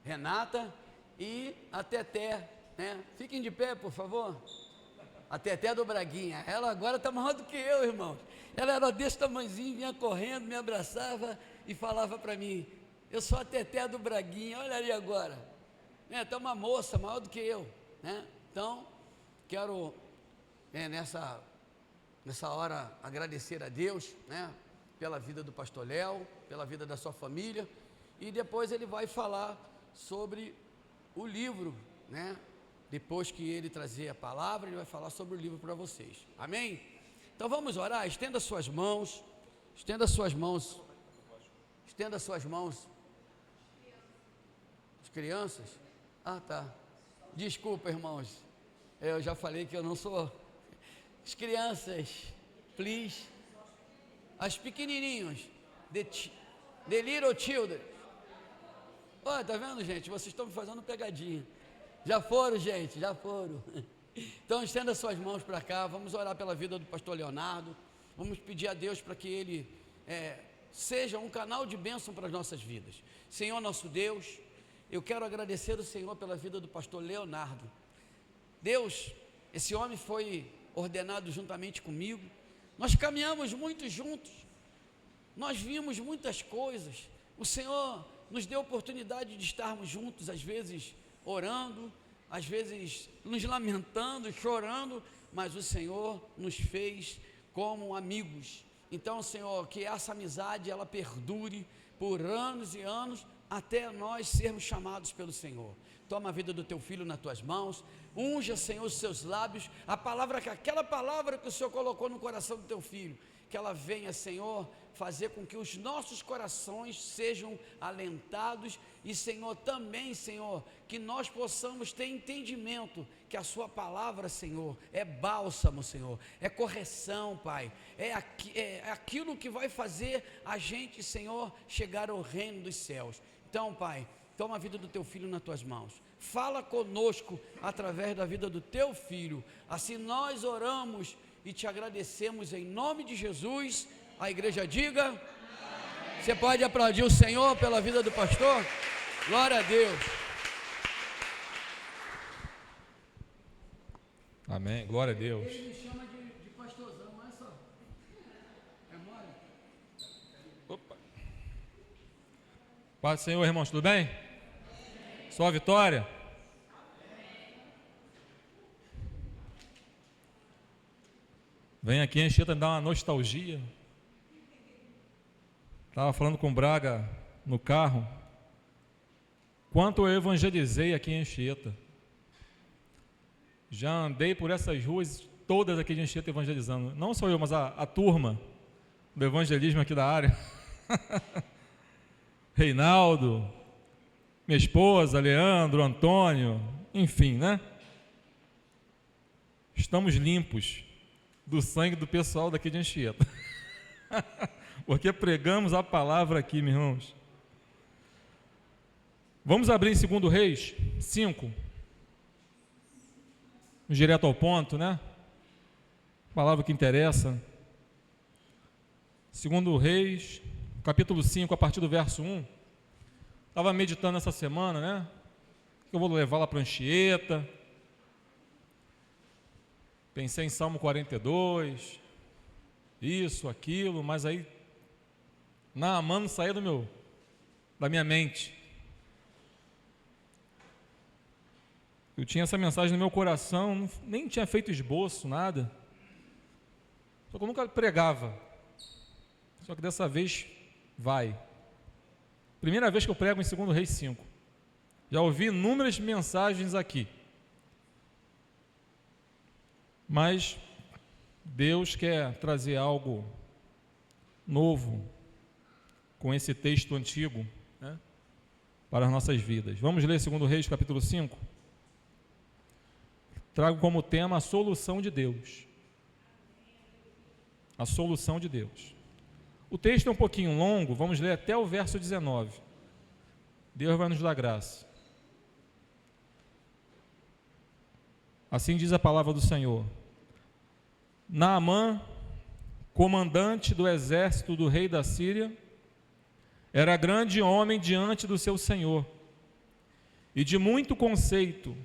Renata e a Teté, né? Fiquem de pé, por favor. A Teté do Braguinha, ela agora está maior do que eu, irmãos. Ela era desse tamanhozinho, vinha correndo, me abraçava e falava para mim: eu sou a Teté do Braguinha, olha ali agora. Está uma moça maior do que eu, né? Então, quero nessa hora agradecer a Deus, né, pela vida do pastor Léo, pela vida da sua família. E depois ele vai falar sobre o livro, né? Depois que ele trazer a palavra, ele vai falar sobre o livro para vocês. Amém? Então vamos orar. Estenda suas mãos. Estenda suas mãos. Estenda suas mãos. As crianças? Ah, tá. Desculpa, irmãos. Eu já falei que eu não sou. As crianças, please. As pequenininhos. The little children. Olha, tá vendo, gente? Vocês estão me fazendo pegadinha. Já foram, gente, já foram. Então estenda suas mãos para cá. Vamos orar pela vida do pastor Leonardo. Vamos pedir a Deus para que ele seja um canal de bênção para as nossas vidas. Senhor nosso Deus, eu quero agradecer o Senhor pela vida do pastor Leonardo. Deus, esse homem foi ordenado juntamente comigo. Nós caminhamos muito juntos. Nós vimos muitas coisas. O Senhor nos deu a oportunidade de estarmos juntos, às vezes orando, às vezes nos lamentando, chorando, mas o Senhor nos fez como amigos. Então, Senhor, que essa amizade ela perdure por anos e anos, até nós sermos chamados pelo Senhor. Toma a vida do teu filho nas tuas mãos, unja, Senhor, os seus lábios, aquela palavra que o Senhor colocou no coração do teu filho, que ela venha, Senhor, fazer com que os nossos corações sejam alentados e, Senhor, também, Senhor, que nós possamos ter entendimento que a sua palavra, Senhor, é bálsamo, Senhor, é correção, Pai, é aquilo que vai fazer a gente, Senhor, chegar ao reino dos céus. Então, Pai, toma a vida do teu filho nas tuas mãos, fala conosco através da vida do teu filho, assim nós oramos e te agradecemos em nome de Jesus. A igreja diga amém. Você pode aplaudir o Senhor pela vida do pastor? Glória a Deus. Amém, glória a Deus. Ele me chama de pastorzão, não é só? É mole? Opa. Paz do Senhor, irmãos, tudo bem? Só a vitória? Vem aqui em Anchieta me dar uma nostalgia. Estava falando com o Braga no carro. Quanto eu evangelizei aqui em Anchieta. Já andei por essas ruas todas aqui de Anchieta evangelizando. Não só eu, mas a turma do evangelismo aqui da área. Reinaldo, minha esposa, Leandro, Antônio, enfim, né? Estamos limpos do sangue do pessoal daqui de Anchieta. Porque pregamos a palavra aqui, meus irmãos. Vamos abrir em 2 Reis 5. Vamos direto ao ponto, né? Palavra que interessa. 2 Reis, capítulo 5, a partir do verso 1. Estava meditando essa semana, né? Eu vou levar lá para Anchieta. Pensei em Salmo 42, isso, aquilo, mas aí Naamã não saía da minha mente. Eu tinha essa mensagem no meu coração, nem tinha feito esboço, nada. Só que eu nunca pregava. Só que dessa vez vai. Primeira vez que eu prego em 2 Reis 5. Já ouvi inúmeras mensagens aqui. Mas Deus quer trazer algo novo com esse texto antigo, né, para as nossas vidas. Vamos ler 2 Reis, capítulo 5. Trago como tema a solução de Deus. A solução de Deus. O texto é um pouquinho longo, vamos ler até o verso 19. Deus vai nos dar graça. Assim diz a palavra do Senhor. Naamã, comandante do exército do rei da Síria, era grande homem diante do seu senhor, e de muito conceito,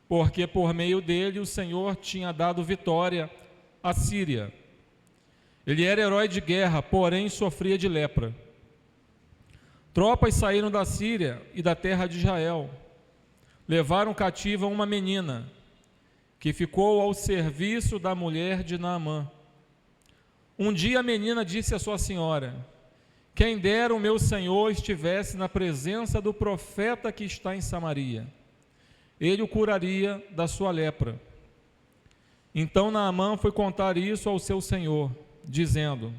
porque por meio dele o Senhor tinha dado vitória à Síria. Ele era herói de guerra, porém sofria de lepra. Tropas saíram da Síria e da terra de Israel. Levaram cativa uma menina, que ficou ao serviço da mulher de Naamã. Um dia a menina disse à sua senhora: quem dera o meu senhor estivesse na presença do profeta que está em Samaria. Ele o curaria da sua lepra. Então Naamã foi contar isso ao seu senhor, dizendo: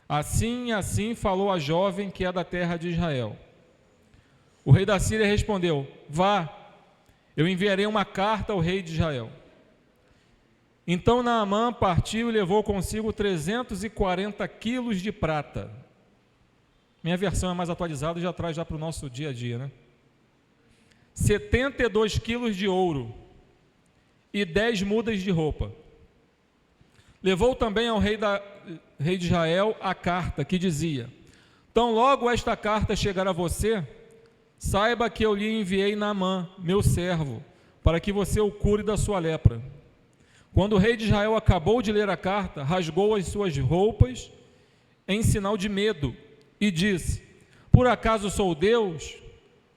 assim e assim falou a jovem que é da terra de Israel. O rei da Síria respondeu: vá, eu enviarei uma carta ao rei de Israel. Então Naamã partiu e levou consigo 340 quilos de prata. Minha versão é mais atualizada e já traz para o nosso dia a dia, né? 72 quilos de ouro e 10 mudas de roupa. Levou também ao rei de Israel a carta que dizia: tão logo esta carta chegar a você, saiba que eu lhe enviei Naamã, meu servo, para que você o cure da sua lepra. Quando o rei de Israel acabou de ler a carta, rasgou as suas roupas em sinal de medo e disse: por acaso sou Deus,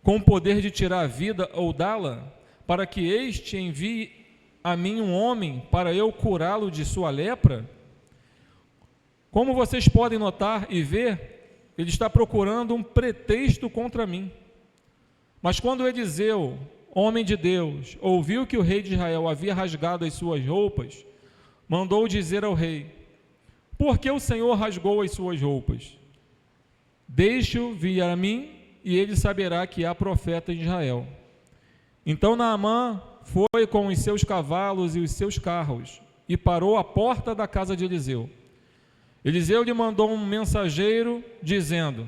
com o poder de tirar a vida ou dá-la, para que este envie a mim um homem para eu curá-lo de sua lepra? Como vocês podem notar e ver, ele está procurando um pretexto contra mim. Mas quando Eliseu, homem de Deus, ouviu que o rei de Israel havia rasgado as suas roupas, mandou dizer ao rei: por que o Senhor rasgou as suas roupas? Deixe-o vir a mim, e ele saberá que há profeta em Israel. Então Naamã foi com os seus cavalos e os seus carros, e parou à porta da casa de Eliseu. Eliseu lhe mandou um mensageiro, dizendo: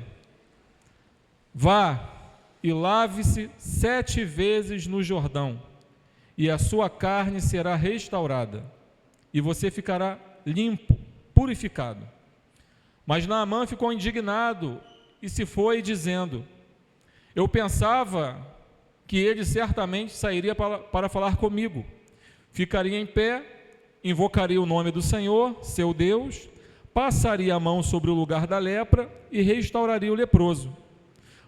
vá e lave-se 7 vezes no Jordão, e a sua carne será restaurada, e você ficará limpo, purificado. Mas Naamã ficou indignado e se foi, dizendo: eu pensava que ele certamente sairia para falar comigo. Ficaria em pé, invocaria o nome do Senhor, seu Deus, passaria a mão sobre o lugar da lepra e restauraria o leproso.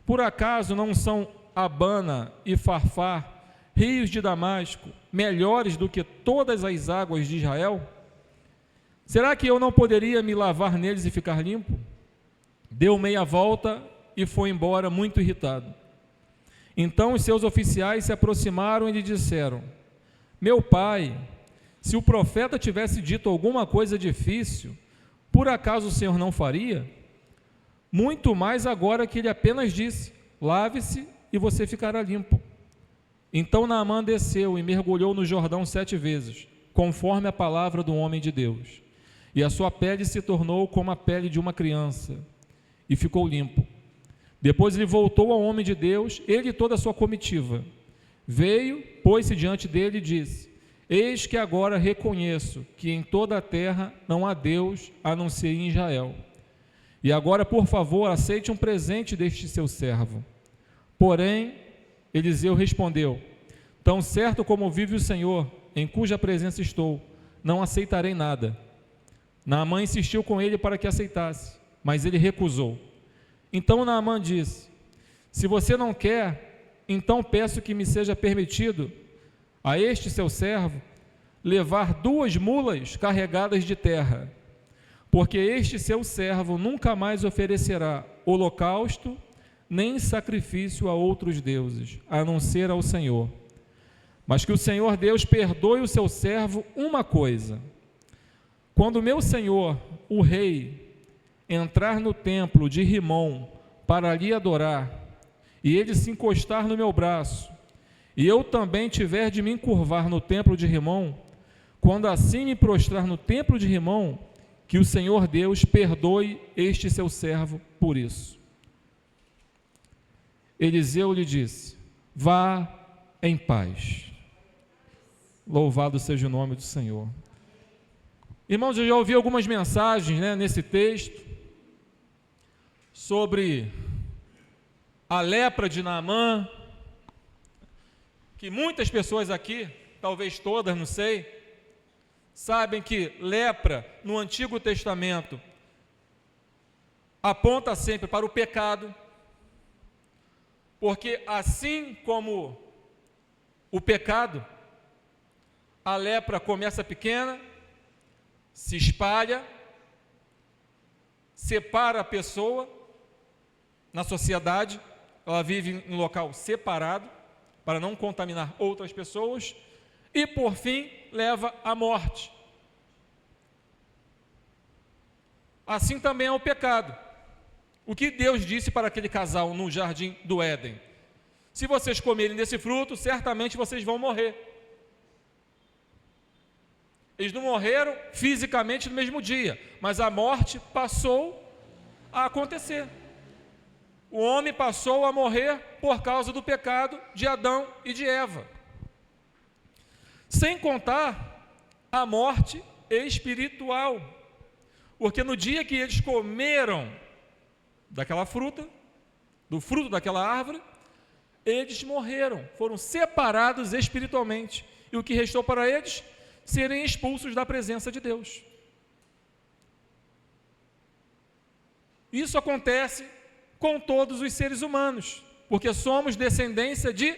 Por acaso não são Abana e Farfar, rios de Damasco, melhores do que todas as águas de Israel? será que eu não poderia me lavar neles e ficar limpo? Deu meia volta e foi embora muito irritado. Então os seus oficiais se aproximaram e lhe disseram: meu pai, se o profeta tivesse dito alguma coisa difícil, por acaso o Senhor não faria? Muito mais agora que ele apenas disse: lave-se e você ficará limpo. Então Naamã desceu e mergulhou no Jordão 7 vezes, conforme a palavra do homem de Deus. E a sua pele se tornou como a pele de uma criança, e ficou limpo. Depois ele voltou ao homem de Deus, ele e toda a sua comitiva. Veio, pôs-se diante dele e disse: eis que agora reconheço que em toda a terra não há Deus a não ser em Israel. E agora, por favor, aceite um presente deste seu servo. Porém, Eliseu respondeu: tão certo como vive o Senhor, em cuja presença estou, não aceitarei nada. Naamã insistiu com ele para que aceitasse, mas ele recusou. Então Naamã disse: se você não quer, então peço que me seja permitido a este seu servo levar 2 mulas carregadas de terra, porque este seu servo nunca mais oferecerá holocausto nem sacrifício a outros deuses, a não ser ao Senhor. Mas que o Senhor Deus perdoe o seu servo uma coisa: quando meu senhor, o rei, entrar no templo de Rimom para ali adorar, e ele se encostar no meu braço, e eu também tiver de me encurvar no templo de Rimom, quando assim me prostrar no templo de Rimom, que o Senhor Deus perdoe este seu servo por isso. Eliseu lhe disse: vá em paz. Louvado seja o nome do Senhor. Irmãos, eu já ouvi algumas mensagens, nesse texto sobre a lepra de Naamã, que muitas pessoas aqui, talvez todas, não sei, sabem que lepra no Antigo Testamento aponta sempre para o pecado, porque assim como o pecado, a lepra começa pequena, se espalha, separa a pessoa na sociedade, ela vive em um local separado, para não contaminar outras pessoas, e por fim leva à morte. Assim também é o pecado. O que Deus disse para aquele casal no jardim do Éden: se vocês comerem desse fruto, certamente vocês vão morrer. Eles não morreram fisicamente no mesmo dia, mas a morte passou a acontecer. O homem passou a morrer por causa do pecado de Adão e de Eva. Sem contar a morte espiritual, porque no dia que eles comeram daquela fruta, do fruto daquela árvore, eles morreram, foram separados espiritualmente. E o que restou para eles? Serem expulsos da presença de Deus. Isso acontece com todos os seres humanos, porque somos descendência de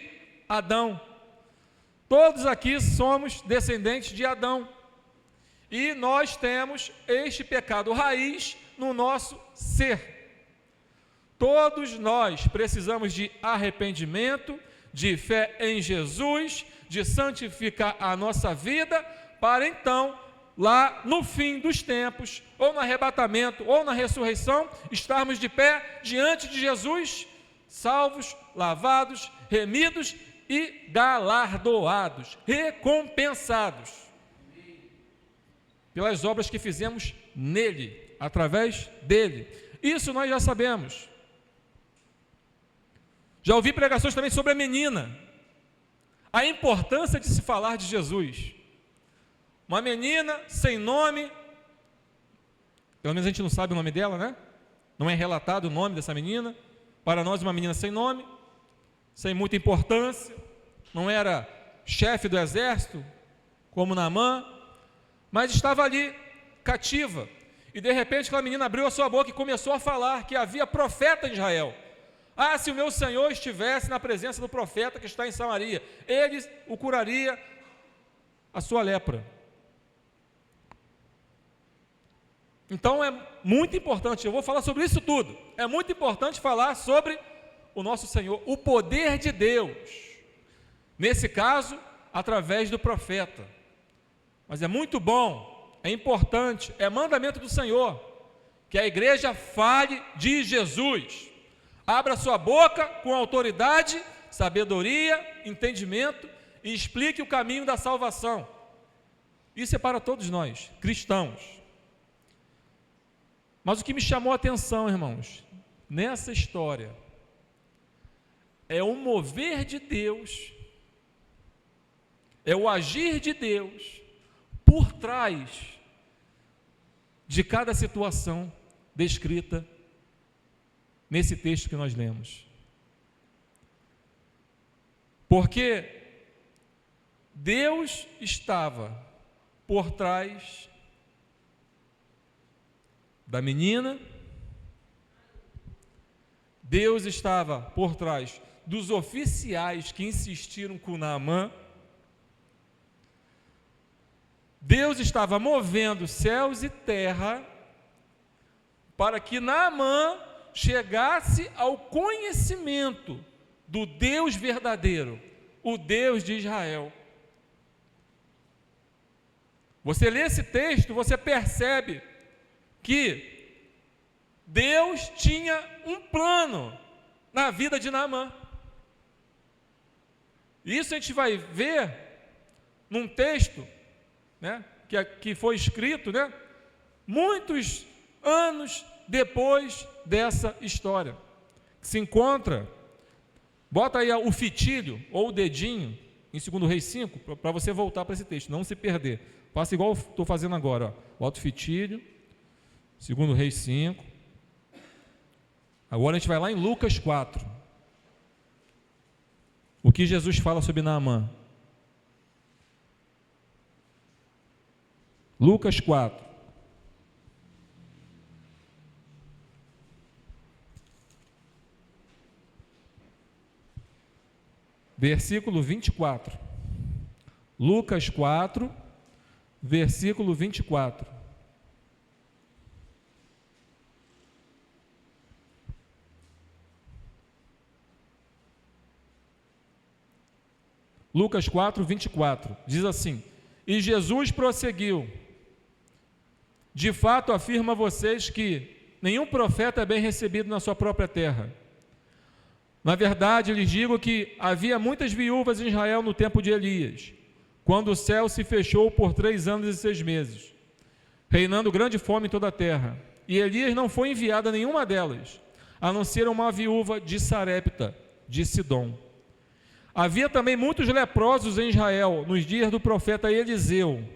Adão. Todos aqui somos descendentes de Adão. E nós temos este pecado raiz no nosso ser. Todos nós precisamos de arrependimento, de fé em Jesus, de santificar a nossa vida, para então, lá no fim dos tempos, ou no arrebatamento, ou na ressurreição, estarmos de pé diante de Jesus, salvos, lavados, remidos e galardoados, recompensados pelas obras que fizemos nele, através dele. Isso nós já sabemos. Já ouvi pregações também sobre a menina, a importância de se falar de Jesus. Uma menina sem nome, pelo menos a gente não sabe o nome dela, né? Não é relatado o nome dessa menina. Para nós, uma menina sem nome, sem muita importância, não era chefe do exército, como Naamã, mas estava ali, cativa. E de repente aquela menina abriu a sua boca e começou a falar que havia profeta em Israel. Ah, se o meu Senhor estivesse na presença do profeta que está em Samaria, ele o curaria a sua lepra. Então é muito importante, eu vou falar sobre isso tudo. É muito importante falar sobre o nosso Senhor, o poder de Deus. Nesse caso, através do profeta. Mas é muito bom, é importante, é mandamento do Senhor, que a igreja fale de Jesus. Abra sua boca com autoridade, sabedoria, entendimento e explique o caminho da salvação. Isso é para todos nós, cristãos. Mas o que me chamou a atenção, irmãos, nessa história, é o mover de Deus, é o agir de Deus por trás de cada situação descrita nesse texto que nós lemos. Porque Deus estava por trás da menina, Deus estava por trás dos oficiais que insistiram com Naamã, Deus estava movendo céus e terra para que Naamã chegasse ao conhecimento do Deus verdadeiro, o Deus de Israel. Você lê esse texto, você percebe que Deus tinha um plano na vida de Naamã. Isso a gente vai ver num texto, né, que foi escrito, né, muitos anos depois dessa história. Se encontra, bota aí o fitilho ou o dedinho em 2 Reis 5, para você voltar para esse texto, não se perder. Faça igual eu estou fazendo agora, ó. Bota o fitilho, 2 Reis 5. Agora a gente vai lá em Lucas 4. O que Jesus fala sobre Naamã? Lucas 4. Versículo 24. Lucas 4, versículo 24. Lucas 4, 24, diz assim: E Jesus prosseguiu: De fato afirmo a vocês que nenhum profeta é bem recebido na sua própria terra. Na verdade, lhes digo que havia muitas viúvas em Israel no tempo de Elias, quando o céu se fechou por 3 anos e 6 meses, reinando grande fome em toda a terra. E Elias não foi enviado a nenhuma delas, a não ser uma viúva de Sarepta, de Sidom. Havia também muitos leprosos em Israel, nos dias do profeta Eliseu,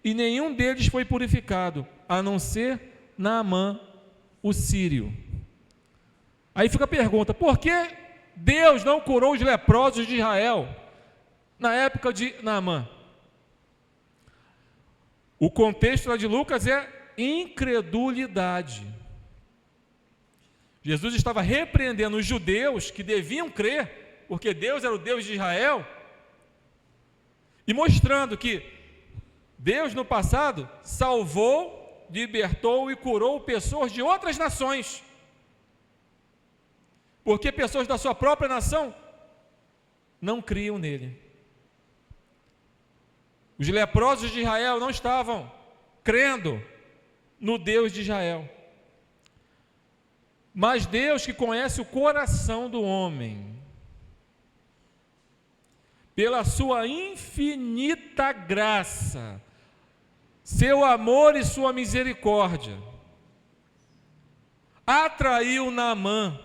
e nenhum deles foi purificado, a não ser Naamã, o sírio. Aí fica a pergunta: por que Deus não curou os leprosos de Israel na época de Naamã? O contexto lá de Lucas é incredulidade. Jesus estava repreendendo os judeus que deviam crer, porque Deus era o Deus de Israel, e mostrando que Deus no passado salvou, libertou e curou pessoas de outras nações, porque pessoas da sua própria nação não criam nele. Os leprosos de Israel não estavam crendo no Deus de Israel. Mas Deus, que conhece o coração do homem, pela sua infinita graça, seu amor e sua misericórdia, atraiu Naamã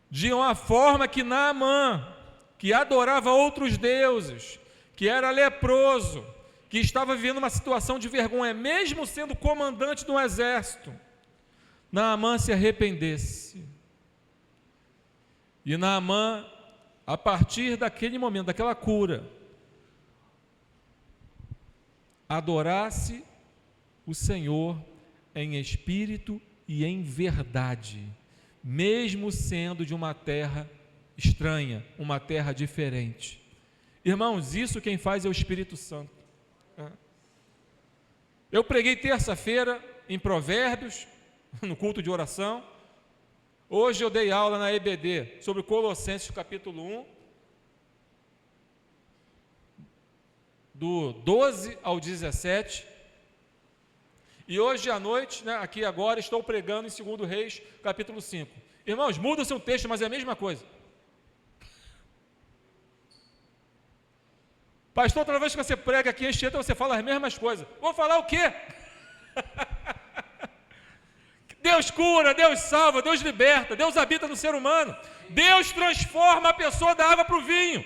de uma forma que Naamã, que adorava outros deuses, que era leproso, que estava vivendo uma situação de vergonha, mesmo sendo comandante de um exército, Naamã se arrependesse. E Naamã, a partir daquele momento, daquela cura, adorasse o Senhor em espírito e em verdade, mesmo sendo de uma terra estranha, uma terra diferente. Irmãos, isso quem faz é o Espírito Santo. Eu preguei terça-feira em Provérbios, no culto de oração. Hoje eu dei aula na EBD sobre Colossenses capítulo 1, do 12 ao 17. E hoje à noite, né, aqui agora, estou pregando em 2 Reis, capítulo 5. Irmãos, muda o seu texto, mas é a mesma coisa. Pastor, toda vez que você prega aqui em Anchieta, você fala as mesmas coisas. Vou falar o quê? Deus cura, Deus salva, Deus liberta, Deus habita no ser humano. Deus transforma a pessoa da água para o vinho.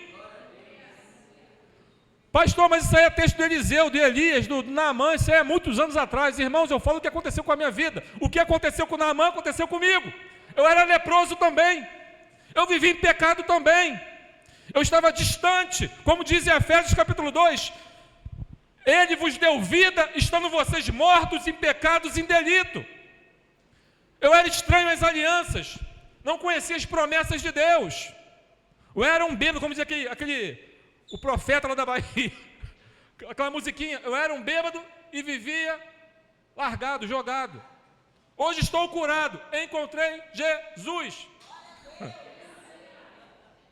Pastor, mas isso aí é texto do Eliseu, de Elias, do Naamã, isso aí é muitos anos atrás. Irmãos, eu falo o que aconteceu com a minha vida. O que aconteceu com o Naamã aconteceu comigo. Eu era leproso também. Eu vivi em pecado também. Eu estava distante, como diz em Efésios capítulo 2. Ele vos deu vida, estando vocês mortos em pecados e em delito. Eu era estranho às alianças, não conhecia as promessas de Deus. Eu era um bêbado, como diz o profeta lá da Bahia, aquela musiquinha. Eu era um bêbado e vivia largado, jogado. Hoje estou curado, encontrei Jesus.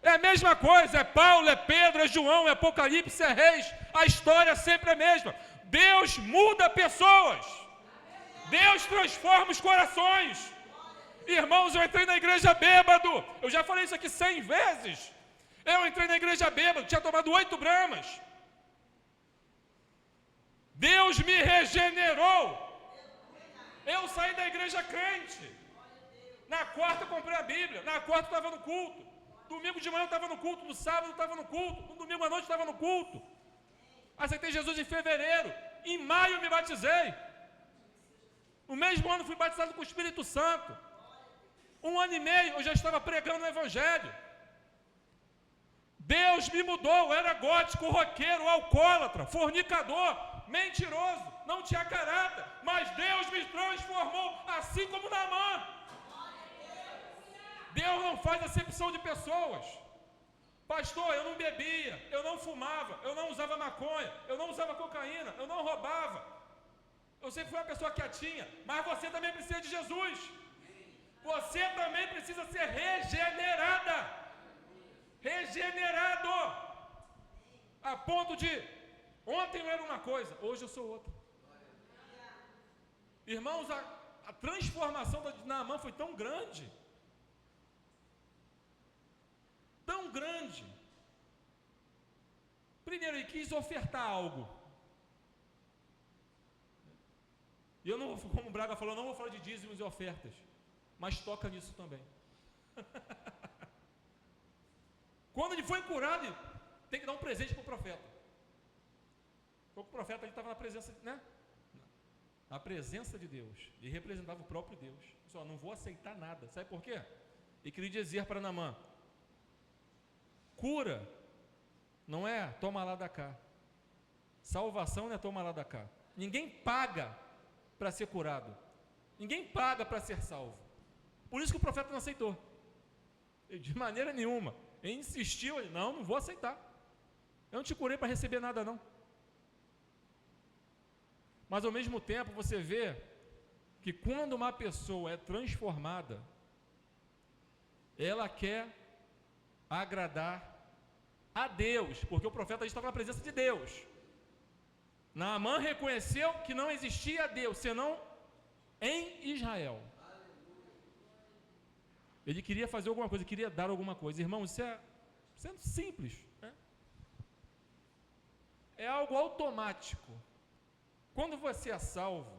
É a mesma coisa, é Paulo, é Pedro, é João, é Apocalipse, é Reis. A história sempre é a mesma. Deus muda pessoas. Deus transforma os corações. Irmãos, eu entrei na igreja bêbado. Eu já falei isso aqui 100 vezes. Eu entrei na igreja bêbado, tinha tomado 8 bramas. Deus me regenerou. Eu saí da igreja crente. Na quarta eu comprei a Bíblia. Na quarta eu estava no culto. Domingo de manhã eu estava no culto. No sábado eu estava no culto. No domingo à noite eu estava no culto. Aceitei Jesus em fevereiro. Em maio eu me batizei. No mesmo ano fui batizado com o Espírito Santo. 1 ano e meio eu já estava pregando o Evangelho. Deus me mudou. Eu era gótico, roqueiro, alcoólatra, fornicador, mentiroso, não tinha caráter. Mas Deus me transformou, assim como Naamã. Deus não faz acepção de pessoas. Pastor, eu não bebia, eu não fumava, eu não usava maconha, eu não usava cocaína, eu não roubava. Eu sempre fui uma pessoa quietinha, mas você também precisa de Jesus. Você também precisa ser regenerada. Regenerado. A ponto de, ontem eu era uma coisa, hoje eu sou outra. Irmãos, a transformação de Naamã foi tão grande. Tão grande. Primeiro, ele quis ofertar algo. E eu não, como o Braga falou, não vou falar de dízimos e ofertas, mas toca nisso também. Quando ele foi curado, tem que dar um presente para o profeta. O profeta ali estava na presença, né? Na presença de Deus. Ele representava o próprio Deus. Só não vou aceitar nada. Sabe por quê? Ele queria dizer para Naamã: cura não é toma lá da cá. Salvação não é toma lá da cá. Ninguém paga para ser curado. Ninguém paga para ser salvo. Por isso que o profeta não aceitou. Ele, de maneira nenhuma. Ele insistiu, ele, não vou aceitar. Eu não te curei para receber nada não. Mas ao mesmo tempo você vê que quando uma pessoa é transformada, ela quer agradar a Deus, porque o profeta estava na presença de Deus. Naamã reconheceu que não existia Deus, senão em Israel. Ele queria fazer alguma coisa, queria dar alguma coisa. Irmãos, isso é simples, né? É algo automático. Quando você é salvo,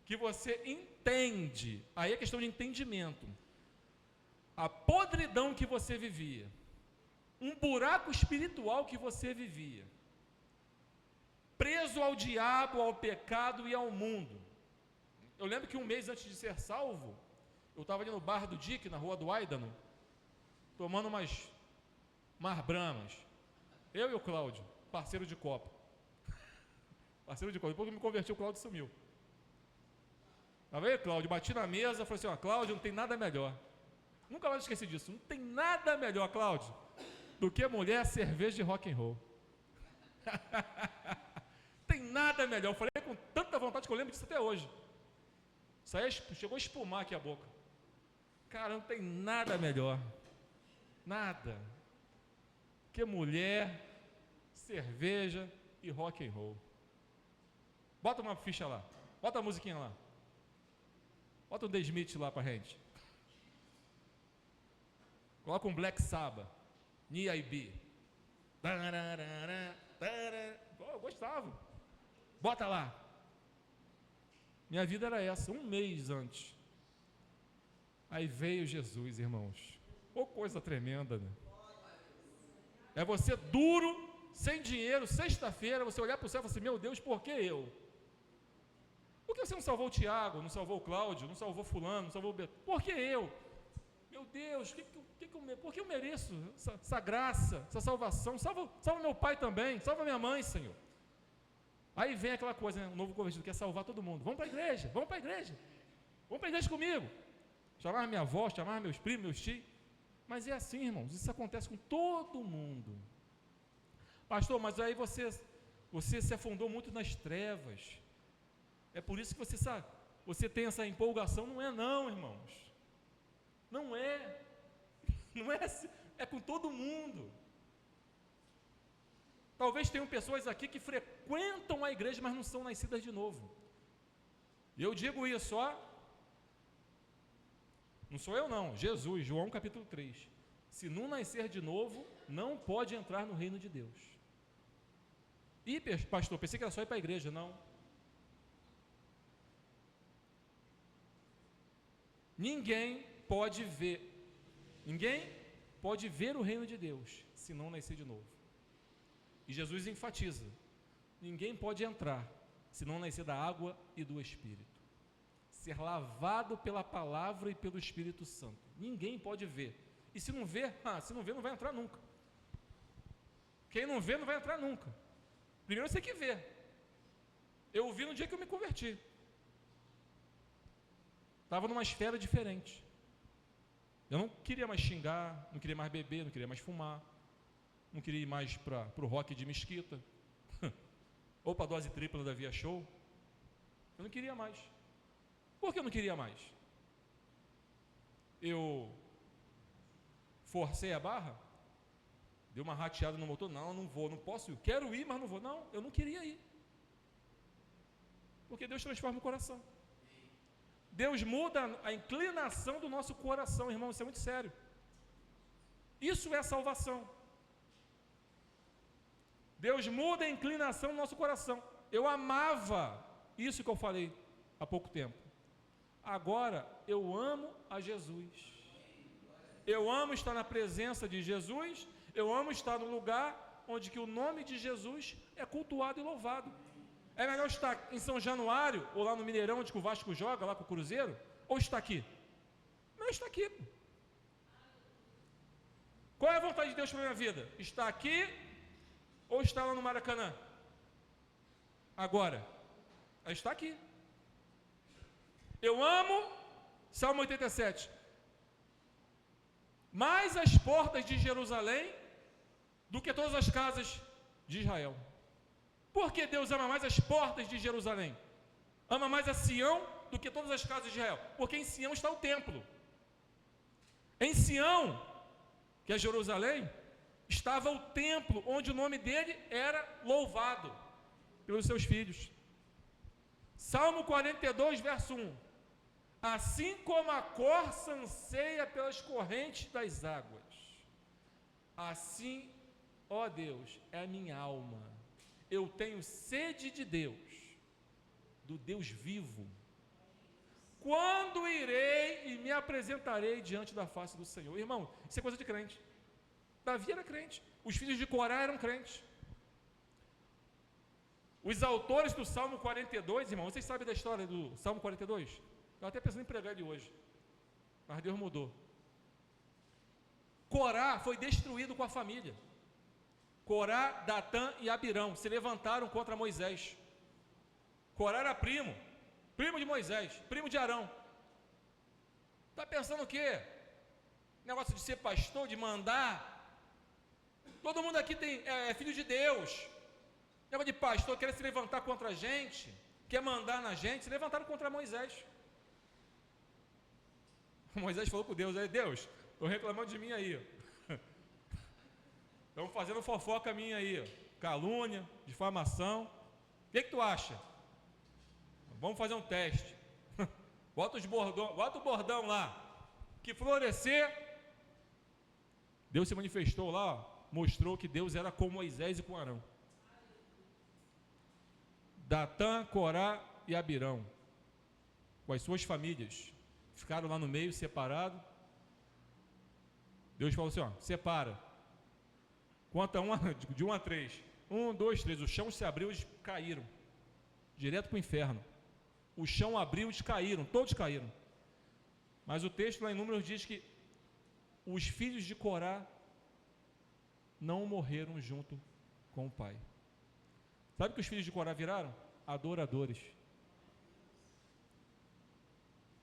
que você entende, aí é questão de entendimento, a podridão que você vivia, um buraco espiritual que você vivia, preso ao diabo, ao pecado e ao mundo. Eu lembro que um mês antes de ser salvo, eu estava ali no bar do Dick, na rua do Aidano, tomando umas bramas. Eu e o Cláudio, parceiro de copa. Parceiro de copa. Depois que eu me converti, o Cláudio sumiu. Estava aí, Cláudio, bati na mesa, falei assim, ó, Cláudio, não tem nada melhor. Nunca mais esqueci disso. Não tem nada melhor, Cláudio, do que mulher, cerveja e rock and roll. Tem nada melhor. Eu falei com tanta vontade que eu lembro disso até hoje. Isso aí chegou a espumar aqui a boca. Cara, não tem nada melhor. Nada. Que mulher, cerveja e rock and roll. Bota uma ficha lá. Bota a musiquinha lá. Bota um The Smith lá pra gente. Coloca um Black Sabbath. Ni-I-B. Eu gostava. Bota lá. Minha vida era essa, um mês antes. Aí veio Jesus, irmãos. Ô, coisa tremenda, né? É você duro, sem dinheiro, sexta-feira, você olhar para o céu e falar assim: meu Deus, por que eu? Por que você não salvou o Tiago, não salvou o Cláudio, não salvou fulano, não salvou o Beto? Por que eu? Meu Deus, por que eu mereço essa graça, essa salvação? Salva meu pai também, salva minha mãe, Senhor. Aí vem aquela coisa, né? O novo convertido quer salvar todo mundo. Vamos para a igreja, vamos para a igreja. Vamos para a igreja comigo. Chamar minha avó, chamar meus primos, meus tios. Mas é assim, irmãos, isso acontece com todo mundo. Pastor, mas aí você se afundou muito nas trevas. É por isso que você tem essa empolgação. Não é não, irmãos. Não é. Não é assim. É com todo mundo. Talvez tenham pessoas aqui que frequentam a igreja, mas não são nascidas de novo. E eu digo isso, ó. Não sou eu não, Jesus, João capítulo 3. Se não nascer de novo, não pode entrar no reino de Deus. Ih, pastor, pensei que era só ir para a igreja. Não. Ninguém pode ver o reino de Deus se não nascer de novo. E Jesus enfatiza: ninguém pode entrar se não nascer da água e do Espírito, ser lavado pela palavra e pelo Espírito Santo. Ninguém pode ver. E se não ver, não vai entrar nunca. Quem não vê, não vai entrar nunca. Primeiro você tem que ver. Eu vi no dia que eu me converti. Estava numa esfera diferente. Eu não queria mais xingar, não queria mais beber, não queria mais fumar, não queria ir mais para o rock de Mesquita, ou para a dose tripla da Via Show. Eu não queria mais. Por que eu não queria mais? Eu forcei a barra, dei uma rateada no motor. Não vou, não posso ir. Quero ir, mas não vou. Não, eu não queria ir. Porque Deus transforma o coração. Deus muda a inclinação do nosso coração, irmão. Isso é muito sério. Isso é salvação. Deus muda a inclinação do nosso coração. Eu amava isso que eu falei há pouco tempo. Agora eu amo a Jesus. Eu amo estar na presença de Jesus. Eu amo estar no lugar onde que o nome de Jesus é cultuado e louvado. É melhor estar em São Januário, ou lá no Mineirão, onde que o Vasco joga, lá com o Cruzeiro, ou estar aqui? Não, está aqui. Qual é a vontade de Deus para a minha vida? Estar aqui ou estar lá no Maracanã? Agora, está aqui. Eu amo, Salmo 87, mais as portas de Jerusalém do que todas as casas de Israel. Por que Deus ama mais as portas de Jerusalém? Ama mais a Sião do que todas as casas de Israel? Porque em Sião está o templo. Em Sião, que é Jerusalém, estava o templo onde o nome dele era louvado pelos seus filhos. Salmo 42, verso 1. Assim como a corça anseia pelas correntes das águas, assim, ó Deus, é a minha alma. Eu tenho sede de Deus, do Deus vivo. Quando irei e me apresentarei diante da face do Senhor? Irmão, isso é coisa de crente. Davi era crente, os filhos de Corá eram crentes. Os autores do Salmo 42, irmão, vocês sabem da história do Salmo 42? Eu até pensando em pregar ele hoje, mas Deus mudou. Corá foi destruído com a família. Corá, Datã e Abirão se levantaram contra Moisés. Corá era primo de Moisés, primo de Arão. Está pensando o quê? Negócio de ser pastor, de mandar. Todo mundo aqui é filho de Deus. Negócio de pastor querer se levantar contra a gente. quer mandar na gente, se levantaram contra Moisés. Moisés falou com Deus, Deus, estão reclamando de mim aí, estão fazendo fofoca minha aí, calúnia, difamação, o que tu acha? Vamos fazer um teste, bota o bordão lá, que florescer. Deus se manifestou lá, mostrou que Deus era com Moisés e com Arão. Datã, Corá e Abirão, com as suas famílias, ficaram lá no meio, separados. Deus falou assim, separa. Conta de 1 a 3. 1, 2, 3. O chão se abriu, eles caíram. Direto para o inferno. O chão abriu, eles caíram. Todos caíram. Mas o texto lá em Números diz que os filhos de Corá não morreram junto com o pai. Sabe o que os filhos de Corá viraram? Adoradores.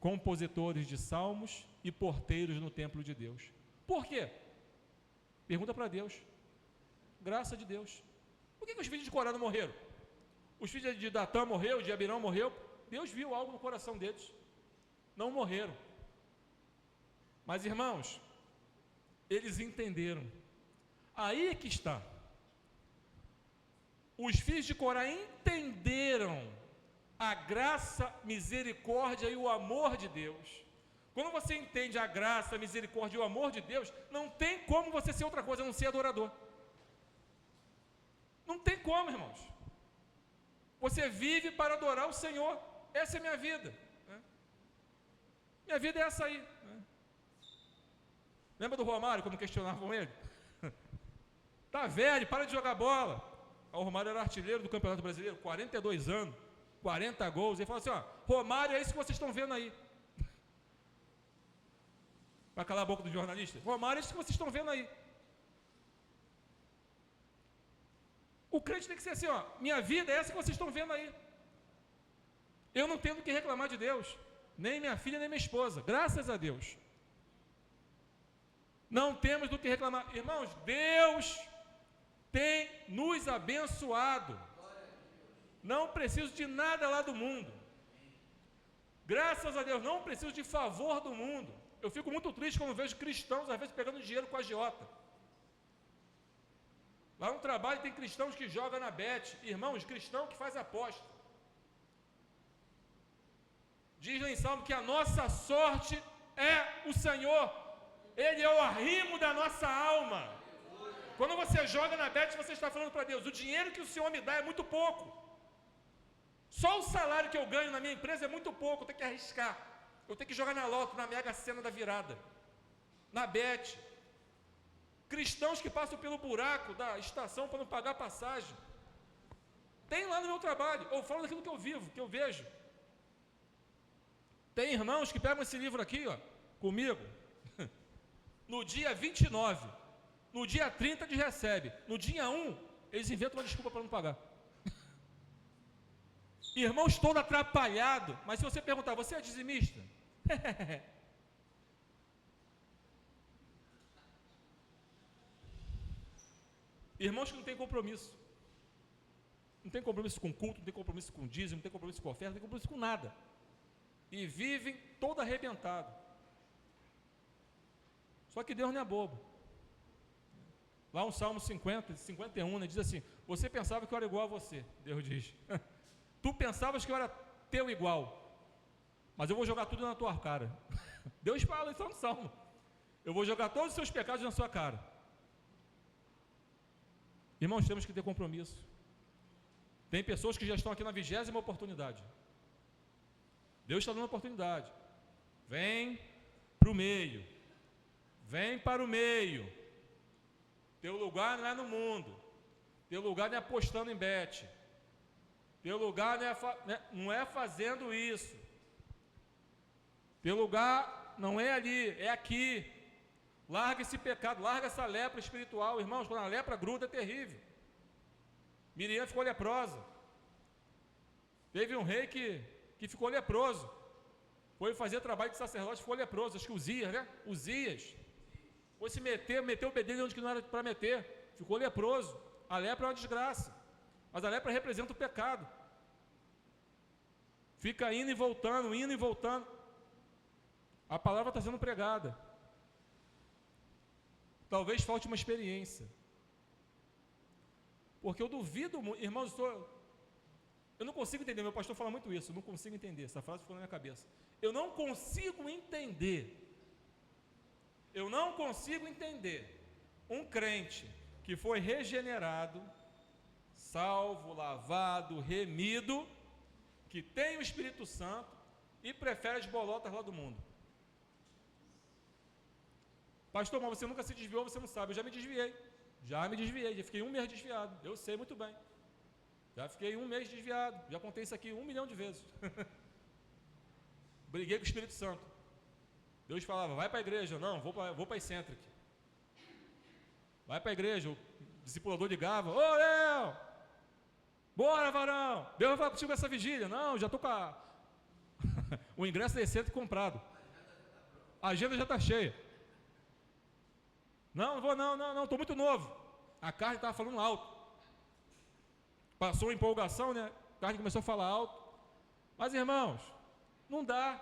Compositores de salmos e porteiros no templo de Deus. Por quê? Pergunta para Deus. Graça de Deus. Por que os filhos de Corá não morreram? Os filhos de Datã morreu, de Abirão morreu. Deus viu algo no coração deles. Não morreram. Mas irmãos, eles entenderam. Aí é que está. Os filhos de Corá entenderam a graça, misericórdia e o amor de Deus. Quando você entende a graça, a misericórdia e o amor de Deus, não tem como você ser outra coisa a não ser adorador. Não tem como, irmãos. Você vive para adorar o Senhor. Essa é a minha vida. Minha vida é essa aí. Lembra do Romário, quando questionavam ele? Tá velho, para de jogar bola. O Romário era artilheiro do Campeonato Brasileiro, 42 anos. 40 gols, ele falou assim, Romário, é isso que vocês estão vendo aí. Para calar a boca do jornalista, Romário, é isso que vocês estão vendo aí. O crente tem que ser assim, minha vida é essa que vocês estão vendo aí. Eu não tenho do que reclamar de Deus, nem minha filha, nem minha esposa, graças a Deus. Não temos do que reclamar. Irmãos, Deus tem nos abençoado. Não preciso de nada lá do mundo. Graças a Deus, não preciso de favor do mundo. Eu fico muito triste quando vejo cristãos, às vezes, pegando dinheiro com a agiota. Lá no trabalho tem cristãos que jogam na bet. Irmãos, cristão que faz aposta. Diz lá em Salmo que a nossa sorte é o Senhor. Ele é o arrimo da nossa alma. Quando você joga na bet, você está falando para Deus, o dinheiro que o Senhor me dá é muito pouco. Só o salário que eu ganho na minha empresa é muito pouco, eu tenho que arriscar. Eu tenho que jogar na loto, na Mega Sena da virada, na bet. Cristãos que passam pelo buraco da estação para não pagar passagem. Tem lá no meu trabalho, eu falo daquilo que eu vivo, que eu vejo. Tem irmãos que pegam esse livro aqui, comigo, no dia 29, no dia 30 eles recebem, no dia 1 eles inventam uma desculpa para não pagar. Irmãos, todo atrapalhado, mas se você perguntar, você é dizimista? Irmãos que não tem compromisso. Não tem compromisso com culto, não tem compromisso com dízimo, não tem compromisso com oferta, não tem compromisso com nada. E vivem todo arrebentado. Só que Deus não é bobo. Lá no Salmo 50, 51, diz assim, você pensava que eu era igual a você, Deus diz. Tu pensavas que eu era teu igual, mas eu vou jogar tudo na tua cara. Deus fala isso no Salmo. Eu vou jogar todos os seus pecados na sua cara. Irmãos, temos que ter compromisso. Tem pessoas que já estão aqui na 20ª oportunidade. Deus está dando oportunidade. Vem para o meio. Vem para o meio. Teu lugar não é no mundo. Teu lugar não é apostando em bet. Teu lugar não é fazendo isso. Teu lugar não é ali, é aqui. Larga esse pecado, larga essa lepra espiritual. Irmãos, quando a lepra gruda é terrível. Miriam ficou leprosa. Teve um rei que ficou leproso. Foi fazer trabalho de sacerdote, ficou leproso. Acho que Uzias, né? Uzias. Foi se meteu o bedelho onde que não era para meter. Ficou leproso. A lepra é uma desgraça. Mas a lepra representa o pecado. Fica indo e voltando, indo e voltando. A palavra está sendo pregada. Talvez falte uma experiência. Porque eu duvido, irmãos, eu não consigo entender, meu pastor fala muito isso, eu não consigo entender, essa frase ficou na minha cabeça. Eu não consigo entender um crente que foi regenerado, salvo, lavado, remido, que tem o Espírito Santo e prefere as bolotas lá do mundo. Pastor, mas você nunca se desviou, você não sabe. Eu já me desviei, já fiquei 1 mês desviado, eu sei muito bem. Já fiquei 1 mês desviado, já contei isso aqui 1 milhão de vezes. Briguei com o Espírito Santo. Deus falava, vai para a igreja. Não, vou para a Eccentric. Vai para a igreja. O discipulador ligava, ô Léo, bora varão, Deus vai falar contigo essa vigília. Não, já estou com o ingresso da Eccentric comprado. A agenda já está cheia. Não vou não, estou muito novo. A carne estava falando alto. Passou a empolgação, né? A carne começou a falar alto. Mas irmãos, não dá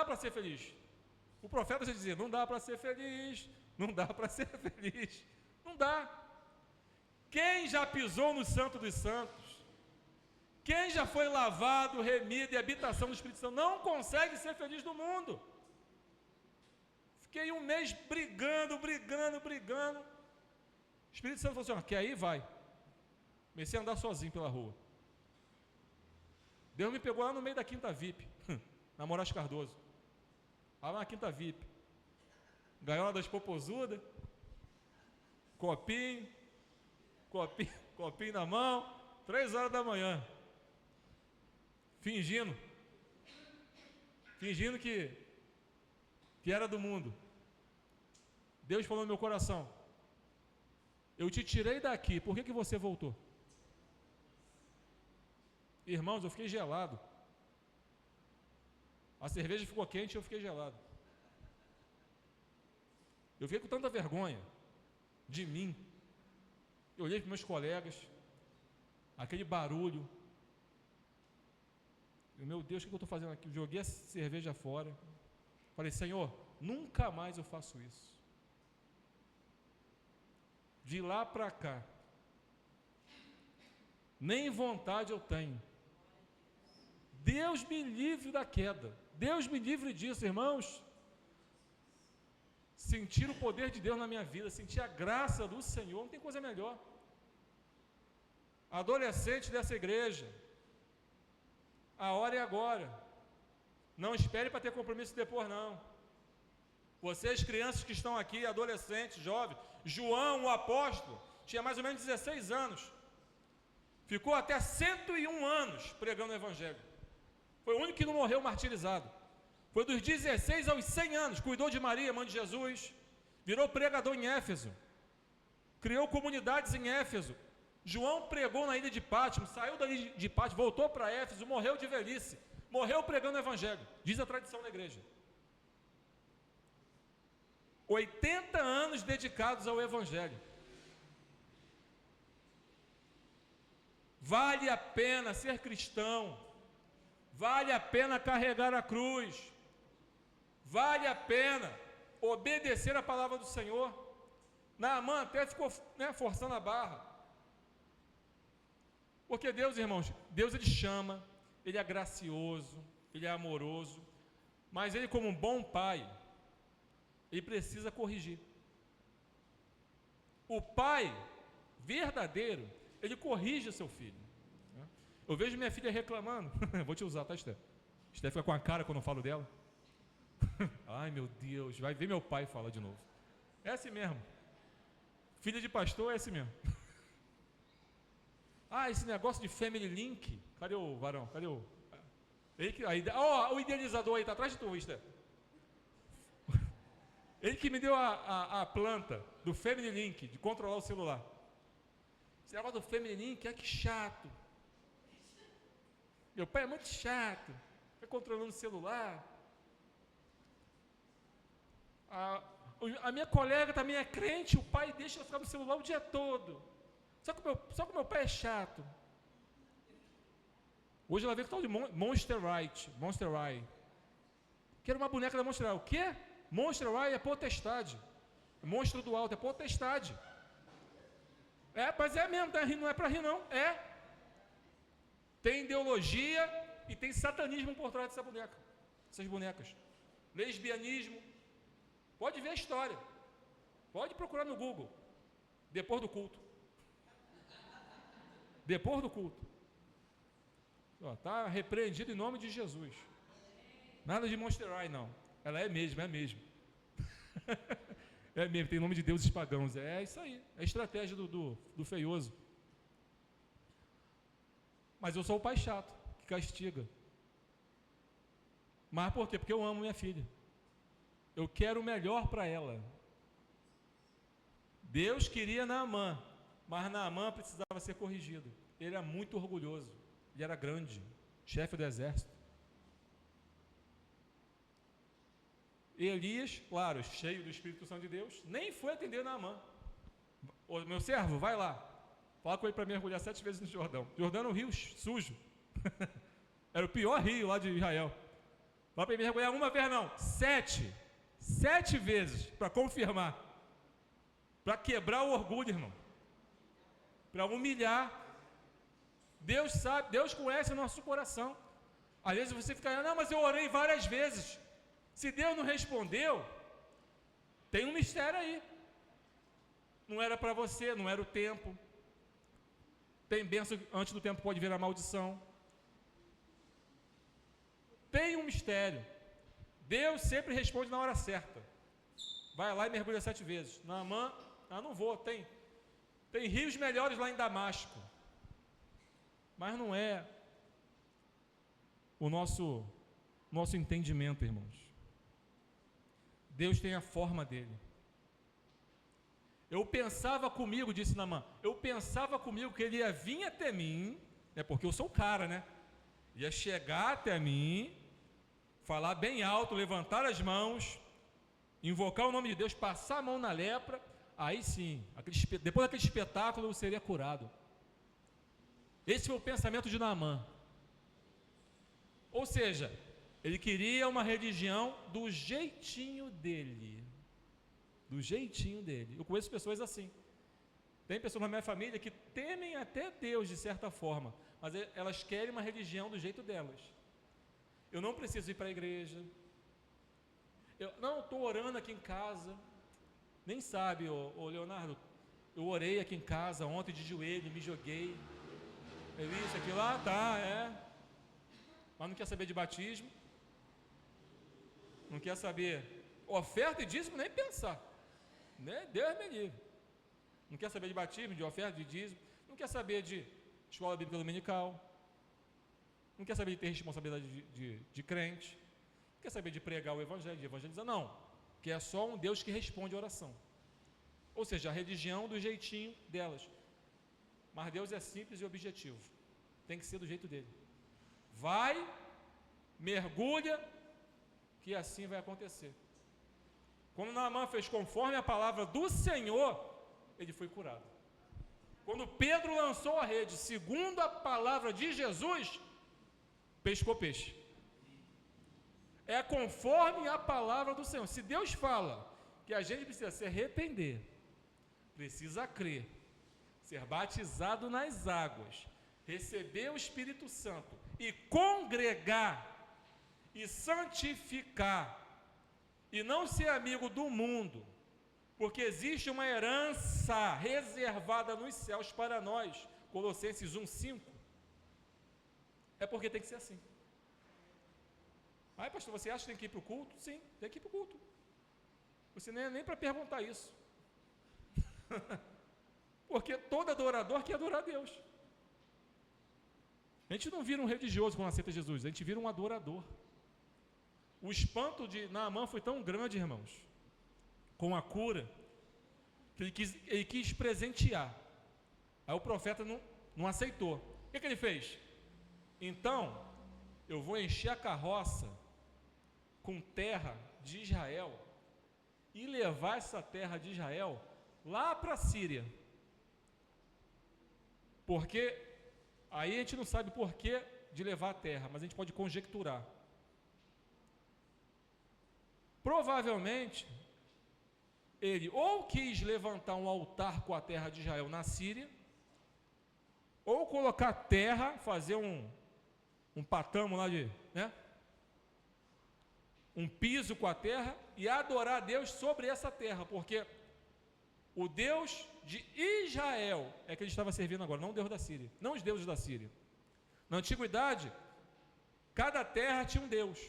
para ser feliz. O profeta já dizia, não dá para ser feliz, não dá. Quem já pisou no Santo dos Santos, quem já foi lavado, remido e habitação do Espírito Santo, não consegue ser feliz no mundo. Fiquei 1 mês brigando. O Espírito Santo falou assim, quer ir? Vai. Comecei a andar sozinho pela rua. Deus me pegou lá no meio da Quinta VIP, na Moraes Cardoso. Lá na Quinta VIP. Gaiola das Popozudas, copinho na mão, 3 horas da manhã. Fingindo que era do mundo. Deus falou no meu coração, eu te tirei daqui, por que você voltou? Irmãos, eu fiquei gelado. A cerveja ficou quente e eu fiquei gelado. Eu fiquei com tanta vergonha de mim. Eu olhei para meus colegas, aquele barulho. Meu Deus, o que eu estou fazendo aqui? Eu joguei a cerveja fora. Falei, Senhor, nunca mais eu faço isso. De lá para cá, nem vontade eu tenho. Deus me livre da queda. Deus me livre disso, irmãos. Sentir o poder de Deus na minha vida, sentir a graça do Senhor, não tem coisa melhor. Adolescente dessa igreja, a hora é agora. Não espere para ter compromisso depois, não. Vocês, crianças que estão aqui, adolescentes, jovens, João, o apóstolo, tinha mais ou menos 16 anos. Ficou até 101 anos pregando o Evangelho. Foi o único que não morreu martirizado. Foi dos 16 aos 100 anos, cuidou de Maria, mãe de Jesus, virou pregador em Éfeso, criou comunidades em Éfeso. João pregou na ilha de Pátimo, saiu dali de Pátimo, voltou para Éfeso, morreu de velhice, morreu pregando o Evangelho, diz a tradição da igreja. 80 anos dedicados ao Evangelho. Vale a pena ser cristão, vale a pena carregar a cruz, vale a pena obedecer a palavra do Senhor. Naamã até ficou forçando a barra, porque Deus, irmãos, Deus ele chama, ele é gracioso, ele é amoroso, mas ele, como um bom pai, ele precisa corrigir. O pai verdadeiro, ele corrige o seu filho. Eu vejo minha filha reclamando. Vou te usar, tá, Esté? Esté fica com a cara quando eu falo dela. Ai, meu Deus, vai ver meu pai falar de novo. É assim mesmo. Filha de pastor é assim mesmo. Esse negócio de Family Link. Cadê o varão? Cadê o... o idealizador aí, tá atrás de tu, Esté. Ele que me deu a planta do Family Link, de controlar o celular. Esse negócio do Family Link, que chato. Meu pai é muito chato, fica controlando o celular. A minha colega também é crente, o pai deixa ela ficar no celular o dia todo. Só que o meu pai é chato. Hoje ela veio com tal de Monster High. Que era uma boneca da Monster High. O quê? Monster High é potestade. Monstro do alto é potestade. Mas é mesmo, não é para rir não. Tem ideologia e tem satanismo por trás dessa boneca. Essas bonecas. Lesbianismo. Pode ver a história. Pode procurar no Google. Depois do culto. Depois do culto. Está repreendido em nome de Jesus. Nada de Monster High, não. Ela é mesmo. É mesmo, tem nome de deuses pagãos. É isso aí. É a estratégia do feioso. Mas eu sou o pai chato, que castiga. Mas por quê? Porque eu amo minha filha. Eu quero o melhor para ela. Deus queria Naamã, mas Naamã precisava ser corrigido. Ele era muito orgulhoso. Ele era grande, chefe do exército. Elias, claro, cheio do Espírito Santo de Deus, nem foi atender Naamã. Ô, meu servo, vai lá. Fala com ele para mergulhar 7 vezes no Jordão. Jordão era um rio sujo. Era o pior rio lá de Israel. Vai para ele mergulhar uma vez não, 7 vezes, para confirmar. Para quebrar o orgulho, irmão. Para humilhar. Deus sabe, Deus conhece o nosso coração. Às vezes você fica, não, mas eu orei várias vezes. Se Deus não respondeu, tem um mistério aí. Não era para você, não era o tempo. Tem bênção, antes do tempo pode vir a maldição. Tem um mistério. Deus sempre responde na hora certa. Vai lá e mergulha 7 vezes. Naamã, não vou, tem rios melhores lá em Damasco. Mas não é o nosso entendimento, irmãos. Deus tem a forma dele. Eu pensava comigo, disse Naamã, eu pensava comigo que ele ia vir até mim, porque eu sou o cara, né? Ia chegar até mim, falar bem alto, levantar as mãos, invocar o nome de Deus, passar a mão na lepra, aí sim, depois daquele espetáculo eu seria curado. Esse foi o pensamento de Naamã. Ou seja, ele queria uma religião do jeitinho dele. Do jeitinho dele. Eu conheço pessoas assim. Tem pessoas na minha família que temem até Deus de certa forma, mas elas querem uma religião do jeito delas. Eu não preciso ir para a igreja. Eu estou orando aqui em casa. Nem sabe, ô Leonardo, eu orei aqui em casa ontem de joelho, me joguei. Isso, aquilo lá, mas não quer saber de batismo, não quer saber oferta e dízimo, nem pensar, né? Deus me livre. Não quer saber de batismo, de oferta, de dízimo, não quer saber de escola bíblica dominical, não quer saber de ter responsabilidade de crente, não quer saber de pregar o evangelho, de evangelizar, não, que é só um Deus que responde a oração. Ou seja, a religião do jeitinho delas. Mas Deus é simples e objetivo. Tem que ser do jeito dele. Vai, mergulha, que assim vai acontecer. Quando Naamã fez conforme a palavra do Senhor, ele foi curado. Quando Pedro lançou a rede, segundo a palavra de Jesus, pescou peixe. É conforme a palavra do Senhor. Se Deus fala que a gente precisa se arrepender, precisa crer, ser batizado nas águas, receber o Espírito Santo e congregar e santificar e não ser amigo do mundo, porque existe uma herança reservada nos céus para nós, Colossenses 1:5, é porque tem que ser assim. Aí, pastor, você acha que tem que ir para o culto? Sim, tem que ir para o culto. Você não é nem para perguntar isso. Porque todo adorador quer adorar a Deus. A gente não vira um religioso quando aceita Jesus, a gente vira um adorador. O espanto de Naamã foi tão grande, irmãos, com a cura, que ele quis presentear. Aí o profeta não aceitou. O que ele fez? Então, eu vou encher a carroça com terra de Israel e levar essa terra de Israel lá para a Síria. Porque aí a gente não sabe por que de levar a terra, mas a gente pode conjecturar. Provavelmente, ele ou quis levantar um altar com a terra de Israel na Síria, ou colocar terra, fazer um patamo lá um piso com a terra e adorar a Deus sobre essa terra, porque o Deus de Israel é que ele estava servindo agora, não o Deus da Síria, não os deuses da Síria. Na antiguidade, cada terra tinha um Deus.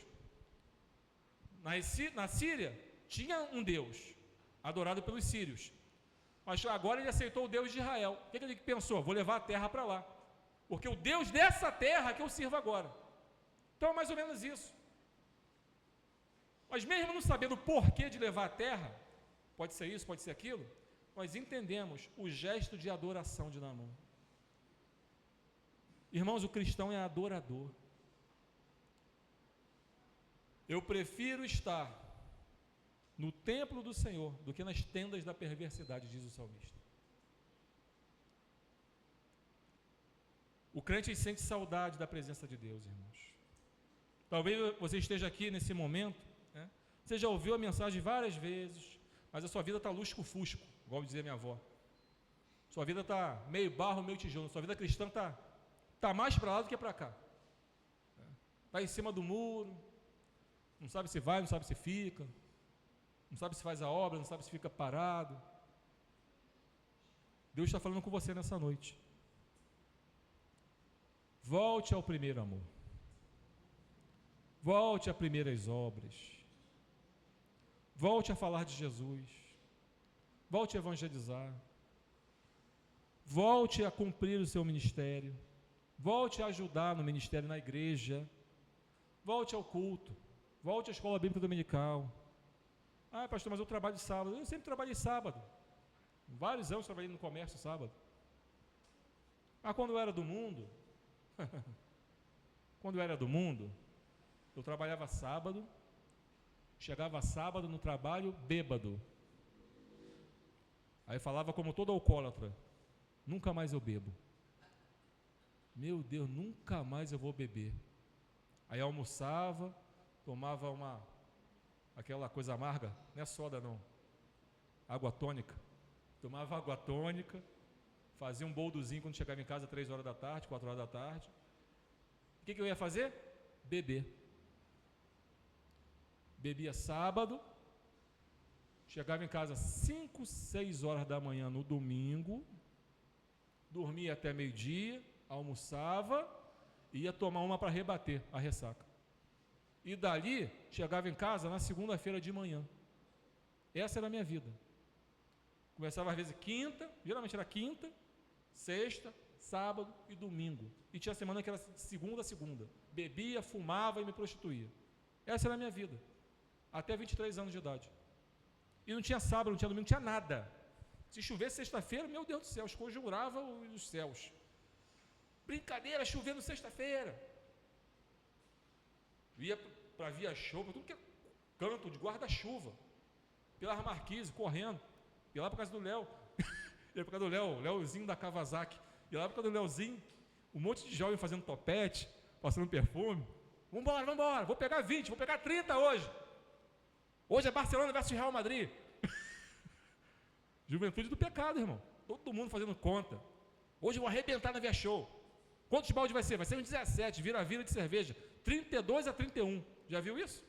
Na Síria tinha um Deus, adorado pelos sírios, mas agora ele aceitou o Deus de Israel. O que ele pensou? Vou levar a terra para lá, porque o Deus dessa terra que eu sirvo agora. Então é mais ou menos isso. Mas mesmo não sabendo o porquê de levar a terra, pode ser isso, pode ser aquilo, nós entendemos o gesto de adoração de Naamã. Irmãos, o cristão é adorador. Eu prefiro estar no templo do Senhor do que nas tendas da perversidade, diz o salmista. O crente sente saudade da presença de Deus, irmãos. Talvez você esteja aqui nesse momento, né? Você já ouviu a mensagem várias vezes, mas a sua vida está lusco-fusco, igual dizia minha avó. Sua vida está meio barro, meio tijolo. Sua vida cristã está mais para lá do que para cá. Está em cima do muro, não sabe se vai, não sabe se fica, não sabe se faz a obra, não sabe se fica parado. Deus está falando com você nessa noite. Volte ao primeiro amor. Volte às primeiras obras. Volte a falar de Jesus. Volte a evangelizar. Volte a cumprir o seu ministério. Volte a ajudar no ministério na igreja. Volte ao culto. Volte à escola bíblica dominical. Ah, pastor, mas eu trabalho de sábado. Eu sempre trabalhei sábado. Vários anos trabalhei no comércio sábado. Ah, quando eu era do mundo, eu trabalhava sábado, chegava sábado no trabalho bêbado. Aí falava como todo alcoólatra: nunca mais eu bebo. Meu Deus, nunca mais eu vou beber. Aí almoçava, tomava aquela coisa amarga, não é soda não, água tônica. Tomava água tônica, fazia um boldozinho quando chegava em casa 3 horas da tarde, 4 horas da tarde. O que eu ia fazer? Beber. Bebia sábado, chegava em casa 5, 6 horas da manhã no domingo, dormia até meio-dia, almoçava, ia tomar uma para rebater a ressaca. E dali, chegava em casa na segunda-feira de manhã. Essa era a minha vida. Começava às vezes quinta, geralmente era quinta, sexta, sábado e domingo. E tinha semana que era segunda a segunda. Bebia, fumava e me prostituía. Essa era a minha vida. Até 23 anos de idade. E não tinha sábado, não tinha domingo, não tinha nada. Se chovesse sexta-feira, meu Deus do céu, conjurava os céus. Brincadeira, chovendo sexta-feira. Ia para Via Show, para tudo que é canto de guarda-chuva. Pela Marquise, correndo. Ia lá para casa do Léo. Ia para casa do Léo, Léozinho da Kawasaki. Ia lá para casa do Léozinho. Um monte de jovem fazendo topete, passando perfume. Vambora, vou pegar 20, vou pegar 30 hoje. Hoje é Barcelona versus Real Madrid. Juventude do pecado, irmão. Todo mundo fazendo conta. Hoje eu vou arrebentar na Via Show. Quantos balde vai ser? Vai ser uns 17, vira-vira de cerveja. 32 a 31. Já viu isso?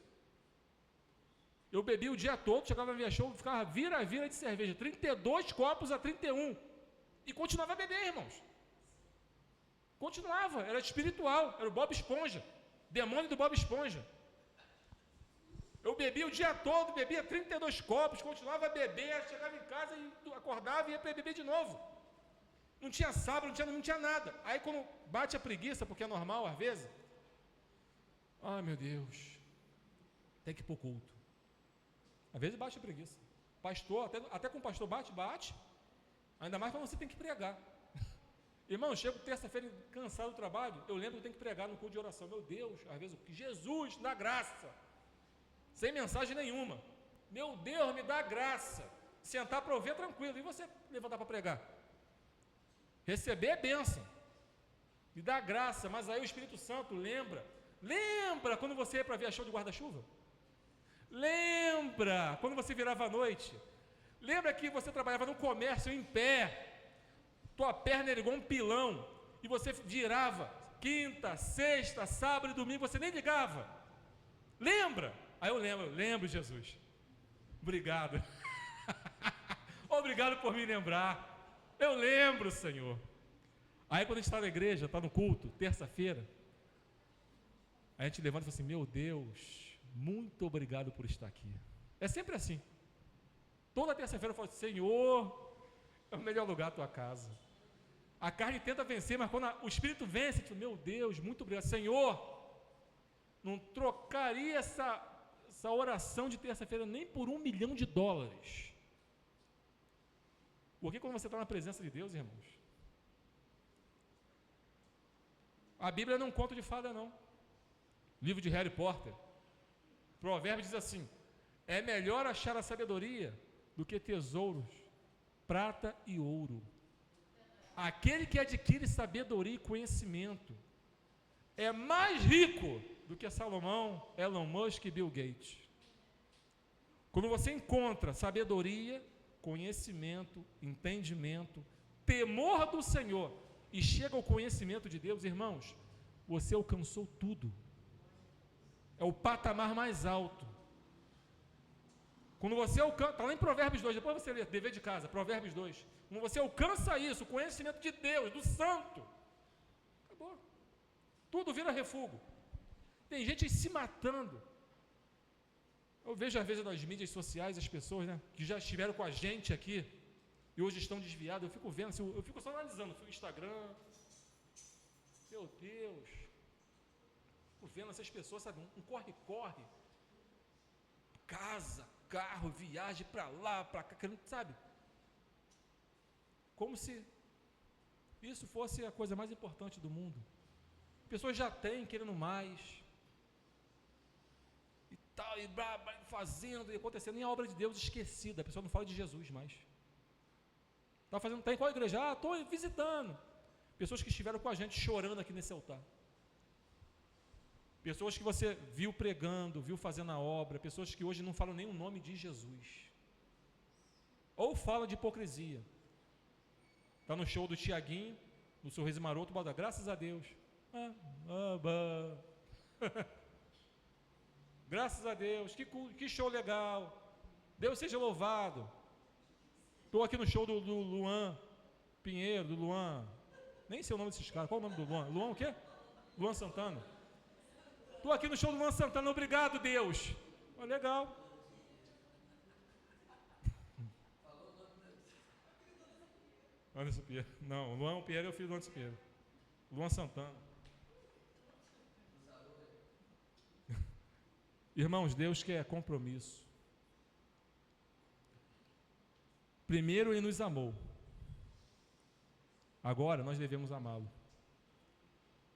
Eu bebi o dia todo, chegava na Via Show, ficava vira-vira de cerveja. 32 copos a 31. E continuava a beber, irmãos. Continuava, era espiritual, era o Bob Esponja. Demônio do Bob Esponja. Eu bebia o dia todo, bebia 32 copos, continuava a beber, chegava em casa e acordava e ia para beber de novo. Não tinha sábado, não tinha nada. Aí quando bate a preguiça, porque é normal às vezes, ai meu Deus, tem que ir para o culto. Às vezes bate a preguiça. Pastor, até com o pastor bate, ainda mais quando você tem que pregar. Irmão, eu chego terça-feira cansado do trabalho, eu lembro que eu tenho que pregar no culto de oração. Meu Deus, às vezes, Jesus, dá graça. Sem mensagem nenhuma. Meu Deus, me dá graça. Sentar para ouvir tranquilo. E você levantar para pregar? Receber é bênção. Me dá graça, mas aí o Espírito Santo lembra quando você ia para ver a show de guarda-chuva? Lembra quando você virava à noite? Lembra que você trabalhava no comércio em pé, tua perna era igual um pilão, e você virava quinta, sexta, sábado e domingo, você nem ligava. Lembra? Aí eu lembro, Jesus. Obrigado. Obrigado por me lembrar. Eu lembro, Senhor. Aí quando a gente está na igreja, está no culto, terça-feira, a gente levanta e fala assim: meu Deus, muito obrigado por estar aqui. É sempre assim. Toda terça-feira eu falo: Senhor, é o melhor lugar a tua casa. A carne tenta vencer, mas quando o Espírito vence, eu falo: meu Deus, muito obrigado. Senhor, não trocaria essa oração de terça-feira nem por $1 milhão. Porque quando você está na presença de Deus, irmãos, a Bíblia não é um conto de fada, não. Livro de Harry Potter, Provérbios diz assim: é melhor achar a sabedoria do que tesouros, prata e ouro. Aquele que adquire sabedoria e conhecimento é mais rico do que Salomão, Elon Musk e Bill Gates. Quando você encontra sabedoria, conhecimento, entendimento, temor do Senhor e chega ao conhecimento de Deus, irmãos, você alcançou tudo. É o patamar mais alto. Quando você alcança, está lá em Provérbios 2, depois você lê, dever de casa, Provérbios 2. Quando você alcança isso, o conhecimento de Deus, do Santo, acabou. Tudo vira refúgio. Tem gente se matando. Eu vejo às vezes nas mídias sociais as pessoas, né, que já estiveram com a gente aqui e hoje estão desviadas. Eu fico vendo, eu fico só analisando o Instagram. Meu Deus. Fico vendo essas pessoas, sabe, um corre-corre. Casa, carro, viagem para lá, para cá, sabe? Como se isso fosse a coisa mais importante do mundo. Pessoas já têm, querendo mais. E tal, e blá, blá, fazendo e acontecendo. E a obra de Deus esquecida. A pessoa não fala de Jesus mais. Está fazendo, está em qual igreja? Ah, estou visitando. Pessoas que estiveram com a gente chorando aqui nesse altar. Pessoas que você viu pregando, viu fazendo a obra, pessoas que hoje não falam nem o nome de Jesus. Ou fala de hipocrisia. Está no show do Tiaguinho, no Sorriso Maroto, bota, graças a Deus. Graças a Deus, que show legal. Deus seja louvado. Estou aqui no show do Luan Pinheiro, do Luan. Nem sei o nome desses caras. Qual é o nome do Luan? Luan o quê? Luan Santana. Estou aqui no show do Luan Santana, obrigado, Deus. Legal. Anderson Pinheiro. Não, o Luan Pinheiro é o filho do Anderson Pinheiro. Luan Santana. Irmãos, Deus quer compromisso. Primeiro Ele nos amou. Agora nós devemos amá-lo.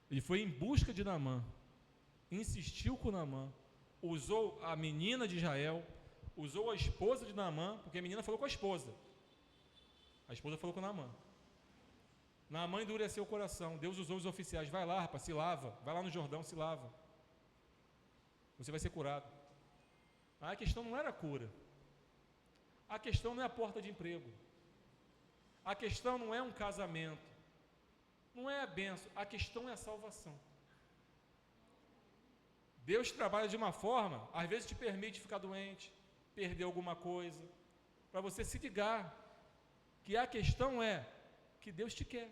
Ele foi em busca de Naamã. Insistiu com Naamã, usou a menina de Israel, usou a esposa de Naamã, porque a menina falou com a esposa falou com Naamã. Naamã endureceu o coração. Deus usou os oficiais: vai lá, rapaz, se lava, vai lá no Jordão, se lava, você vai ser curado. A questão não era a cura, a questão não é a porta de emprego, a questão não é um casamento, não é a bênção, a questão é a salvação. Deus trabalha de uma forma, às vezes te permite ficar doente, perder alguma coisa, para você se ligar que a questão é que Deus te quer.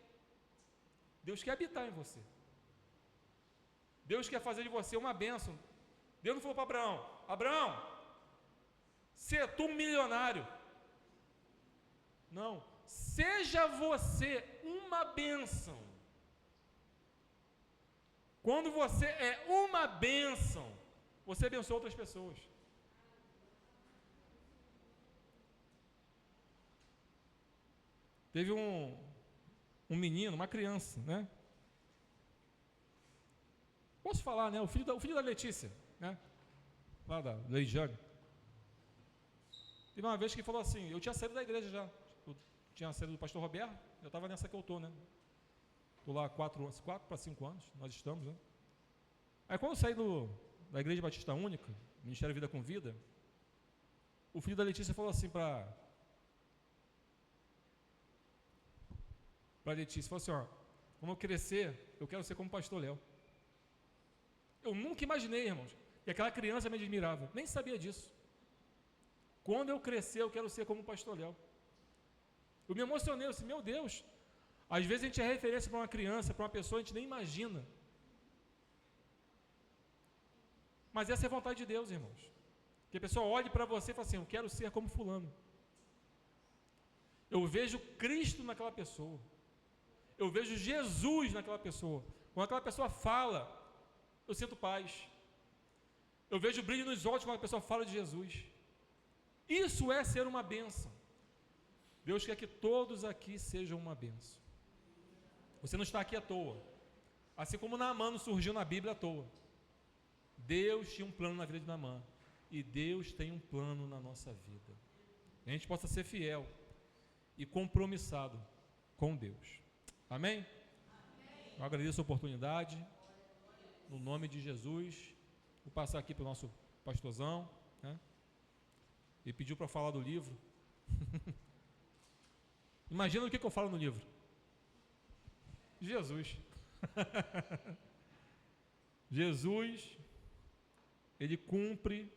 Deus quer habitar em você. Deus quer fazer de você uma bênção. Deus não falou para Abraão: Abraão, seja tu um milionário. Não, seja você uma bênção. Quando você é uma bênção, você abençoa outras pessoas. Teve um menino, uma criança, né? Posso falar, né? O filho da Letícia, né? Lá da Leijane. Teve uma vez que falou assim: eu tinha saído da igreja já. Eu tinha saído do pastor Roberto, eu estava nessa que eu estou, né? Estou lá há 4 para 5 anos, nós estamos, né? Aí quando eu saí da Igreja Batista Única, Ministério Vida com Vida, o filho da Letícia falou assim para Letícia, falou assim, ó, quando eu crescer, eu quero ser como o pastor Léo. Eu nunca imaginei, irmãos, que aquela criança me admirava, nem sabia disso. Quando eu crescer, eu quero ser como o pastor Léo. Eu me emocionei, eu disse, meu Deus, às vezes a gente é referência para uma criança, para uma pessoa, a gente nem imagina. Mas essa é a vontade de Deus, irmãos. Que a pessoa olhe para você e fale assim, eu quero ser como fulano. Eu vejo Cristo naquela pessoa. Eu vejo Jesus naquela pessoa. Quando aquela pessoa fala, eu sinto paz. Eu vejo brilho nos olhos quando a pessoa fala de Jesus. Isso é ser uma bênção. Deus quer que todos aqui sejam uma bênção. Você não está aqui à toa. Assim como Naamã não surgiu na Bíblia à toa. Deus tinha um plano na vida de Naamã. E Deus tem um plano na nossa vida. Que a gente possa ser fiel e compromissado com Deus. Amém? Eu agradeço a oportunidade. No nome de Jesus. Vou passar aqui para o nosso pastorzão, né? Ele pediu para falar do livro. Imagina o que eu falo no livro. Jesus. Jesus, ele cumpre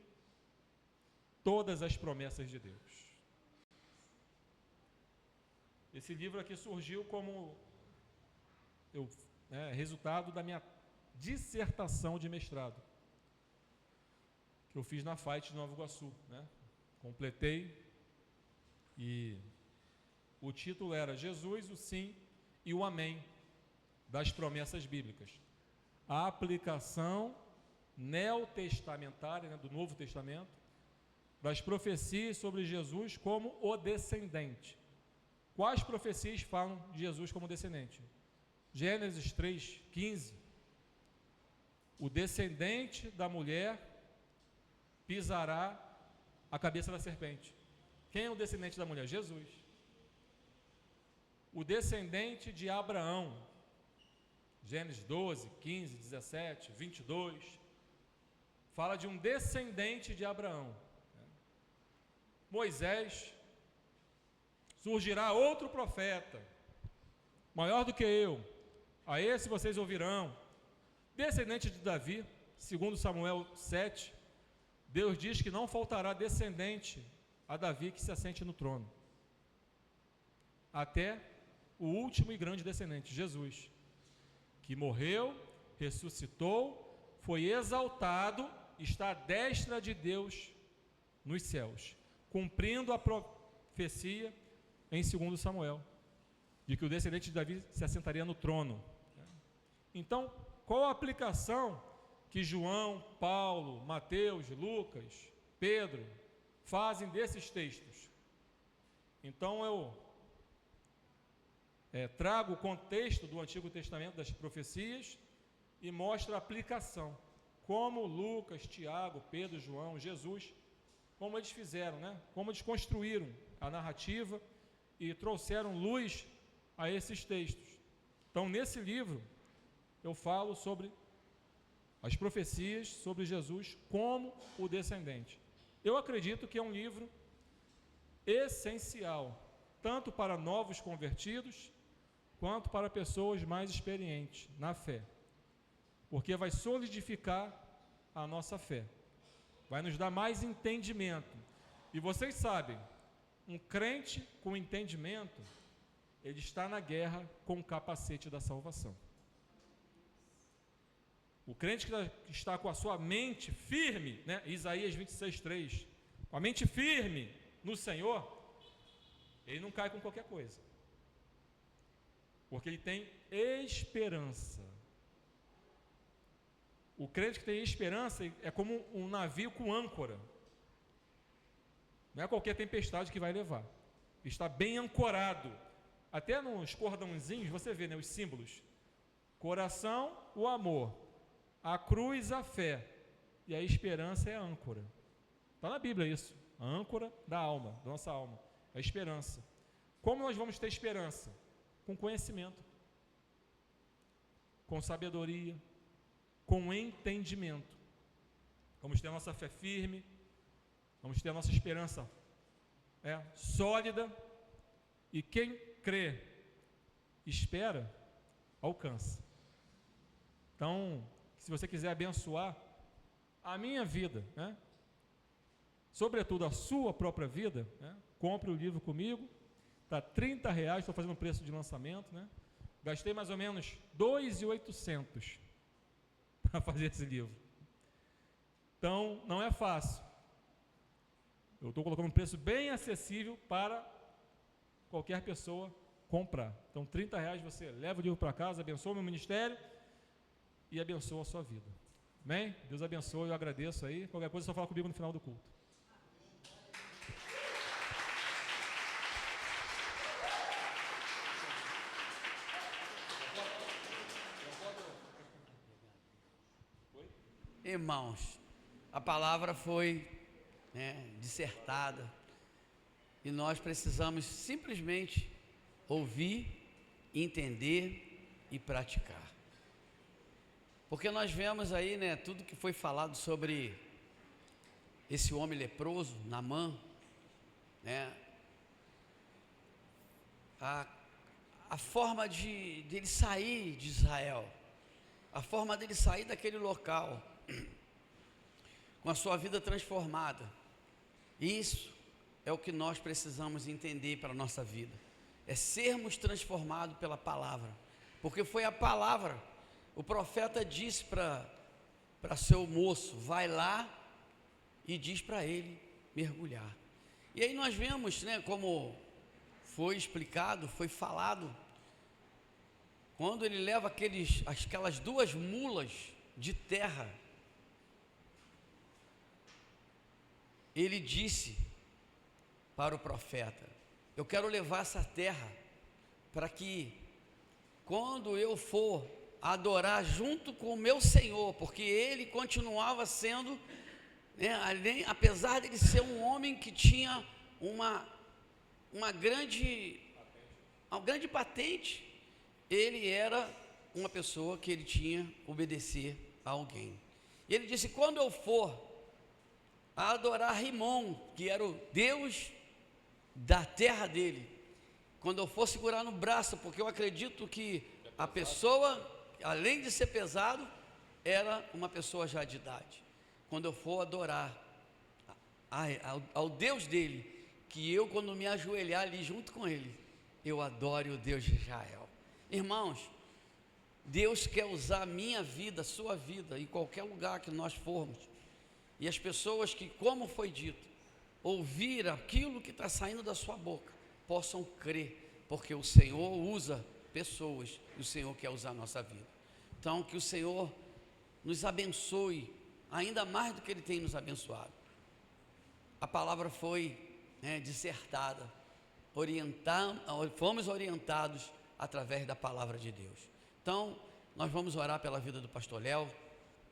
todas as promessas de Deus. Esse livro aqui surgiu como resultado da minha dissertação de mestrado, que eu fiz na FAIT de Nova Iguaçu, né? Completei, e o título era Jesus, o sim e o amém das promessas bíblicas. A aplicação neotestamentária, né, do Novo Testamento, das profecias sobre Jesus como o descendente. Quais profecias falam de Jesus como descendente? Gênesis 3:15. O descendente da mulher pisará a cabeça da serpente. Quem é o descendente da mulher? Jesus. O descendente de Abraão. Gênesis 12, 15, 17, 22. Fala de um descendente de Abraão. Moisés. Surgirá outro profeta, maior do que eu. A esse vocês ouvirão. Descendente de Davi, segundo Samuel 7, Deus diz que não faltará descendente a Davi que se assente no trono, até o último e grande descendente, Jesus, que morreu, ressuscitou, foi exaltado, está à destra de Deus nos céus, cumprindo a profecia em 2 Samuel, de que o descendente de Davi se assentaria no trono. Então, qual a aplicação que João, Paulo, Mateus, Lucas, Pedro fazem desses textos? Então eu trago o contexto do Antigo Testamento, das profecias, e mostro a aplicação, como Lucas, Tiago, Pedro, João, Jesus, como eles fizeram, né? Como eles construíram a narrativa e trouxeram luz a esses textos. Então, nesse livro, eu falo sobre as profecias sobre Jesus como o descendente. Eu acredito que é um livro essencial, tanto para novos convertidos, quanto para pessoas mais experientes na fé, porque vai solidificar a nossa fé, vai nos dar mais entendimento. E vocês sabem, um crente com entendimento, ele está na guerra com o capacete da salvação. O crente que está com a sua mente firme, né? Isaías 26:3, com a mente firme no Senhor, ele não cai com qualquer coisa, porque ele tem esperança. O crente que tem esperança é como um navio com âncora. Não é qualquer tempestade que vai levar. Está bem ancorado. Até nos cordãozinhos você vê, né, os símbolos. Coração, o amor. A cruz, a fé. E a esperança é a âncora. Está na Bíblia isso. A âncora da alma, da nossa alma. A esperança. Como nós vamos ter esperança? Com conhecimento. com sabedoria, com entendimento. Vamos ter a nossa fé firme, vamos ter a nossa esperança sólida, e quem crê, espera, alcança. Então, se você quiser abençoar a minha vida, sobretudo a sua própria vida, compre o livro comigo, está R$30, estou fazendo um preço de lançamento, gastei mais ou menos R$2.800 para fazer esse livro. Então, não é fácil. Eu estou colocando um preço bem acessível para qualquer pessoa comprar. Então, R$30 você leva o livro para casa, abençoa o meu ministério e abençoa a sua vida. Amém? Deus abençoe, eu agradeço aí. Qualquer coisa, só fala comigo no final do culto. Irmãos, a palavra foi dissertada e nós precisamos simplesmente ouvir, entender e praticar. Porque nós vemos aí, tudo que foi falado sobre esse homem leproso, Naamã, a forma de ele sair de Israel, a forma dele sair daquele local, com a sua vida transformada. Isso é o que nós precisamos entender para a nossa vida, é sermos transformados pela palavra, porque foi a palavra. O profeta disse para seu moço, vai lá e diz para ele mergulhar. E aí nós vemos, como foi explicado, foi falado, quando ele leva aquelas 2 mulas de terra, ele disse para o profeta, eu quero levar essa terra para que quando eu for adorar junto com o meu Senhor, porque ele continuava sendo, apesar de ele ser um homem que tinha uma grande patente, ele era uma pessoa que ele tinha que obedecer a alguém. E ele disse, quando eu for a adorar Rimon, que era o Deus da terra dele, quando eu for segurar no braço, porque eu acredito que a pessoa, além de ser pesado, era uma pessoa já de idade. Quando eu for adorar ao Deus dele, que eu, quando me ajoelhar ali junto com ele, eu adore o Deus de Israel. Irmãos, Deus quer usar a minha vida, a sua vida, em qualquer lugar que nós formos. E as pessoas que, como foi dito, ouvir aquilo que está saindo da sua boca, possam crer, porque o Senhor usa pessoas e o Senhor quer usar a nossa vida. Então, que o Senhor nos abençoe ainda mais do que Ele tem nos abençoado. A palavra foi dissertada, fomos orientados através da palavra de Deus. Então, nós vamos orar pela vida do pastor Léo.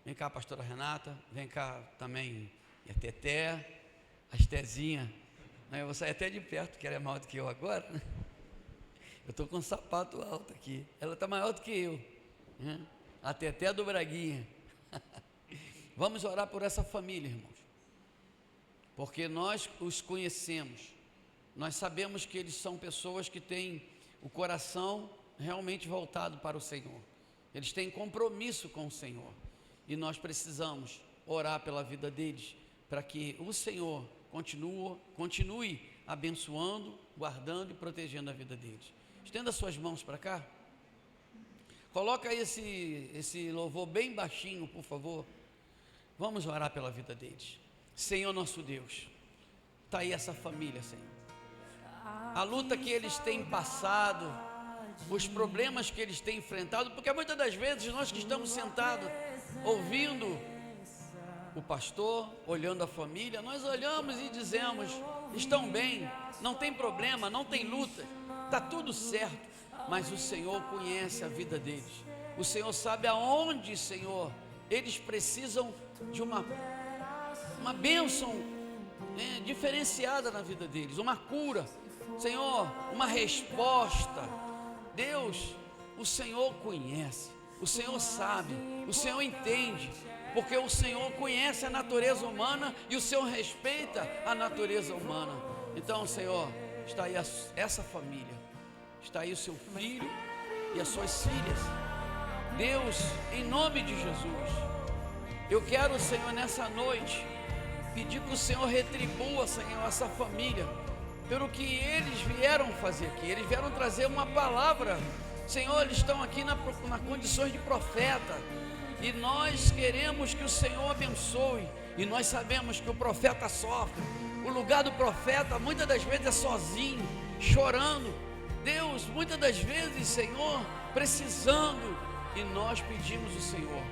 Vem cá, a pastora Renata, vem cá também a Teté, a Estezinha. Eu vou sair até de perto, porque ela é maior do que eu agora. Eu estou com um sapato alto aqui, ela está maior do que eu. A Teté do Braguinha. Vamos orar por essa família, irmãos, porque nós os conhecemos, nós sabemos que eles são pessoas que têm o coração realmente voltado para o Senhor, eles têm compromisso com o Senhor, e nós precisamos orar pela vida deles, para que o Senhor continue abençoando, guardando e protegendo a vida deles. Estenda suas mãos para cá, coloca aí esse louvor bem baixinho, por favor. Vamos orar pela vida deles. Senhor nosso Deus, está aí essa família, Senhor, a luta que eles têm passado, os problemas que eles têm enfrentado, porque muitas das vezes nós que estamos sentados ouvindo o pastor, olhando a família, nós olhamos e dizemos, estão bem, não tem problema, não tem luta, está tudo certo, mas o Senhor conhece a vida deles, o Senhor sabe aonde, Senhor, eles precisam de uma bênção diferenciada na vida deles, uma cura, Senhor, uma resposta. Deus, o Senhor conhece, o Senhor sabe, o Senhor entende, porque o Senhor conhece a natureza humana e o Senhor respeita a natureza humana. Então, Senhor, está aí essa família, está aí o seu filho e as suas filhas. Deus, em nome de Jesus, eu quero, Senhor, nessa noite, pedir que o Senhor retribua, Senhor, essa família, pelo que eles vieram fazer aqui. Eles vieram trazer uma palavra. Senhor, eles estão aqui nas condições de profeta, e nós queremos que o Senhor abençoe, e nós sabemos que o profeta sofre. O lugar do profeta muitas das vezes é sozinho, chorando. Deus, muitas das vezes, Senhor, precisando, e nós pedimos o Senhor,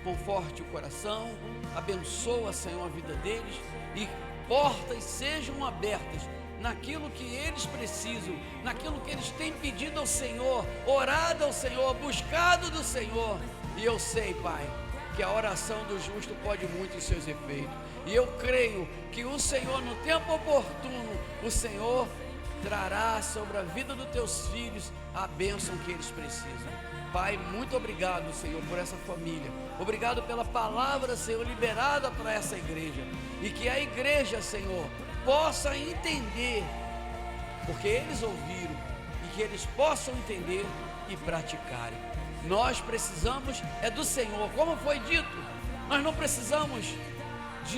conforte o coração, abençoa, Senhor, a vida deles, e portas sejam abertas naquilo que eles precisam, naquilo que eles têm pedido ao Senhor, orado ao Senhor, buscado do Senhor. E eu sei, Pai, que a oração do justo pode muito em seus efeitos, e eu creio que o Senhor, no tempo oportuno, o Senhor trará sobre a vida dos teus filhos a bênção que eles precisam. Pai, muito obrigado, Senhor, por essa família. Obrigado pela palavra, Senhor, liberada para essa igreja. E que a igreja, Senhor, possa entender, porque eles ouviram, e que eles possam entender e praticarem. Nós precisamos é do Senhor, como foi dito. Nós não precisamos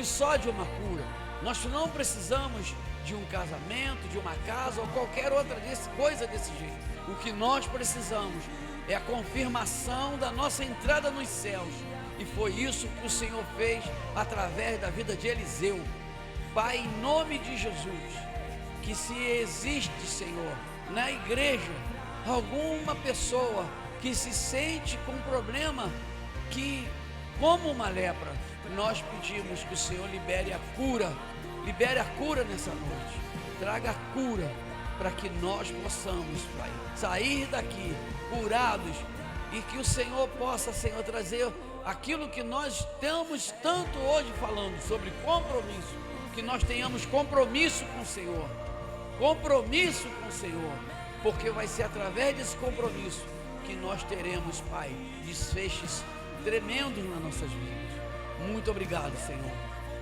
só de uma cura. Nós não precisamos de um casamento, de uma casa ou qualquer outra coisa desse jeito. O que nós precisamos é a confirmação da nossa entrada nos céus, e foi isso que o Senhor fez através da vida de Eliseu. Pai, em nome de Jesus, que se existe, Senhor, na igreja, alguma pessoa que se sente com problema, que como uma lepra, nós pedimos que o Senhor libere a cura nessa noite, traga a cura, para que nós possamos, Pai, sair daqui curados, e que o Senhor possa, Senhor, trazer aquilo que nós estamos tanto hoje falando sobre compromisso, que nós tenhamos compromisso com o Senhor, porque vai ser através desse compromisso que nós teremos, Pai, desfechos tremendos nas nossas vidas. Muito obrigado, Senhor,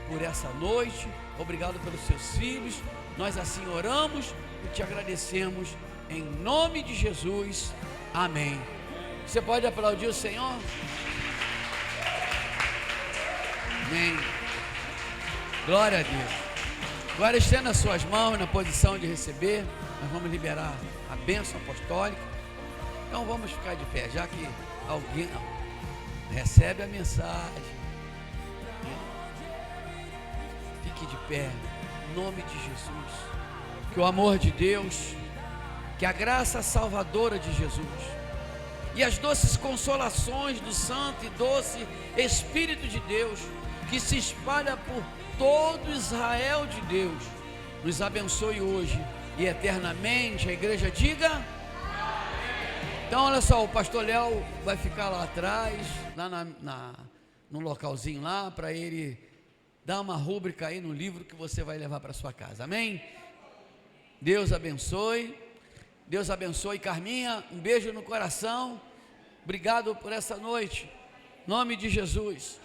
por essa noite, obrigado pelos seus filhos. Nós assim oramos e te agradecemos em nome de Jesus, amém. Você pode aplaudir o Senhor? Amém. Glória a Deus. Agora estenda as suas mãos na posição de receber. Nós vamos liberar a bênção apostólica. Então vamos ficar de pé, já que alguém recebe a mensagem. Fique de pé, em nome de Jesus. Que o amor de Deus, que a graça salvadora de Jesus e as doces consolações do santo e doce Espírito de Deus, que se espalha por todo Israel de Deus, nos abençoe hoje e eternamente. A igreja diga. Então olha só, o pastor Léo vai ficar lá atrás, lá no localzinho lá, para ele dar uma rúbrica aí no livro que você vai levar para sua casa, amém? Deus abençoe, Carminha, um beijo no coração, obrigado por essa noite, em nome de Jesus.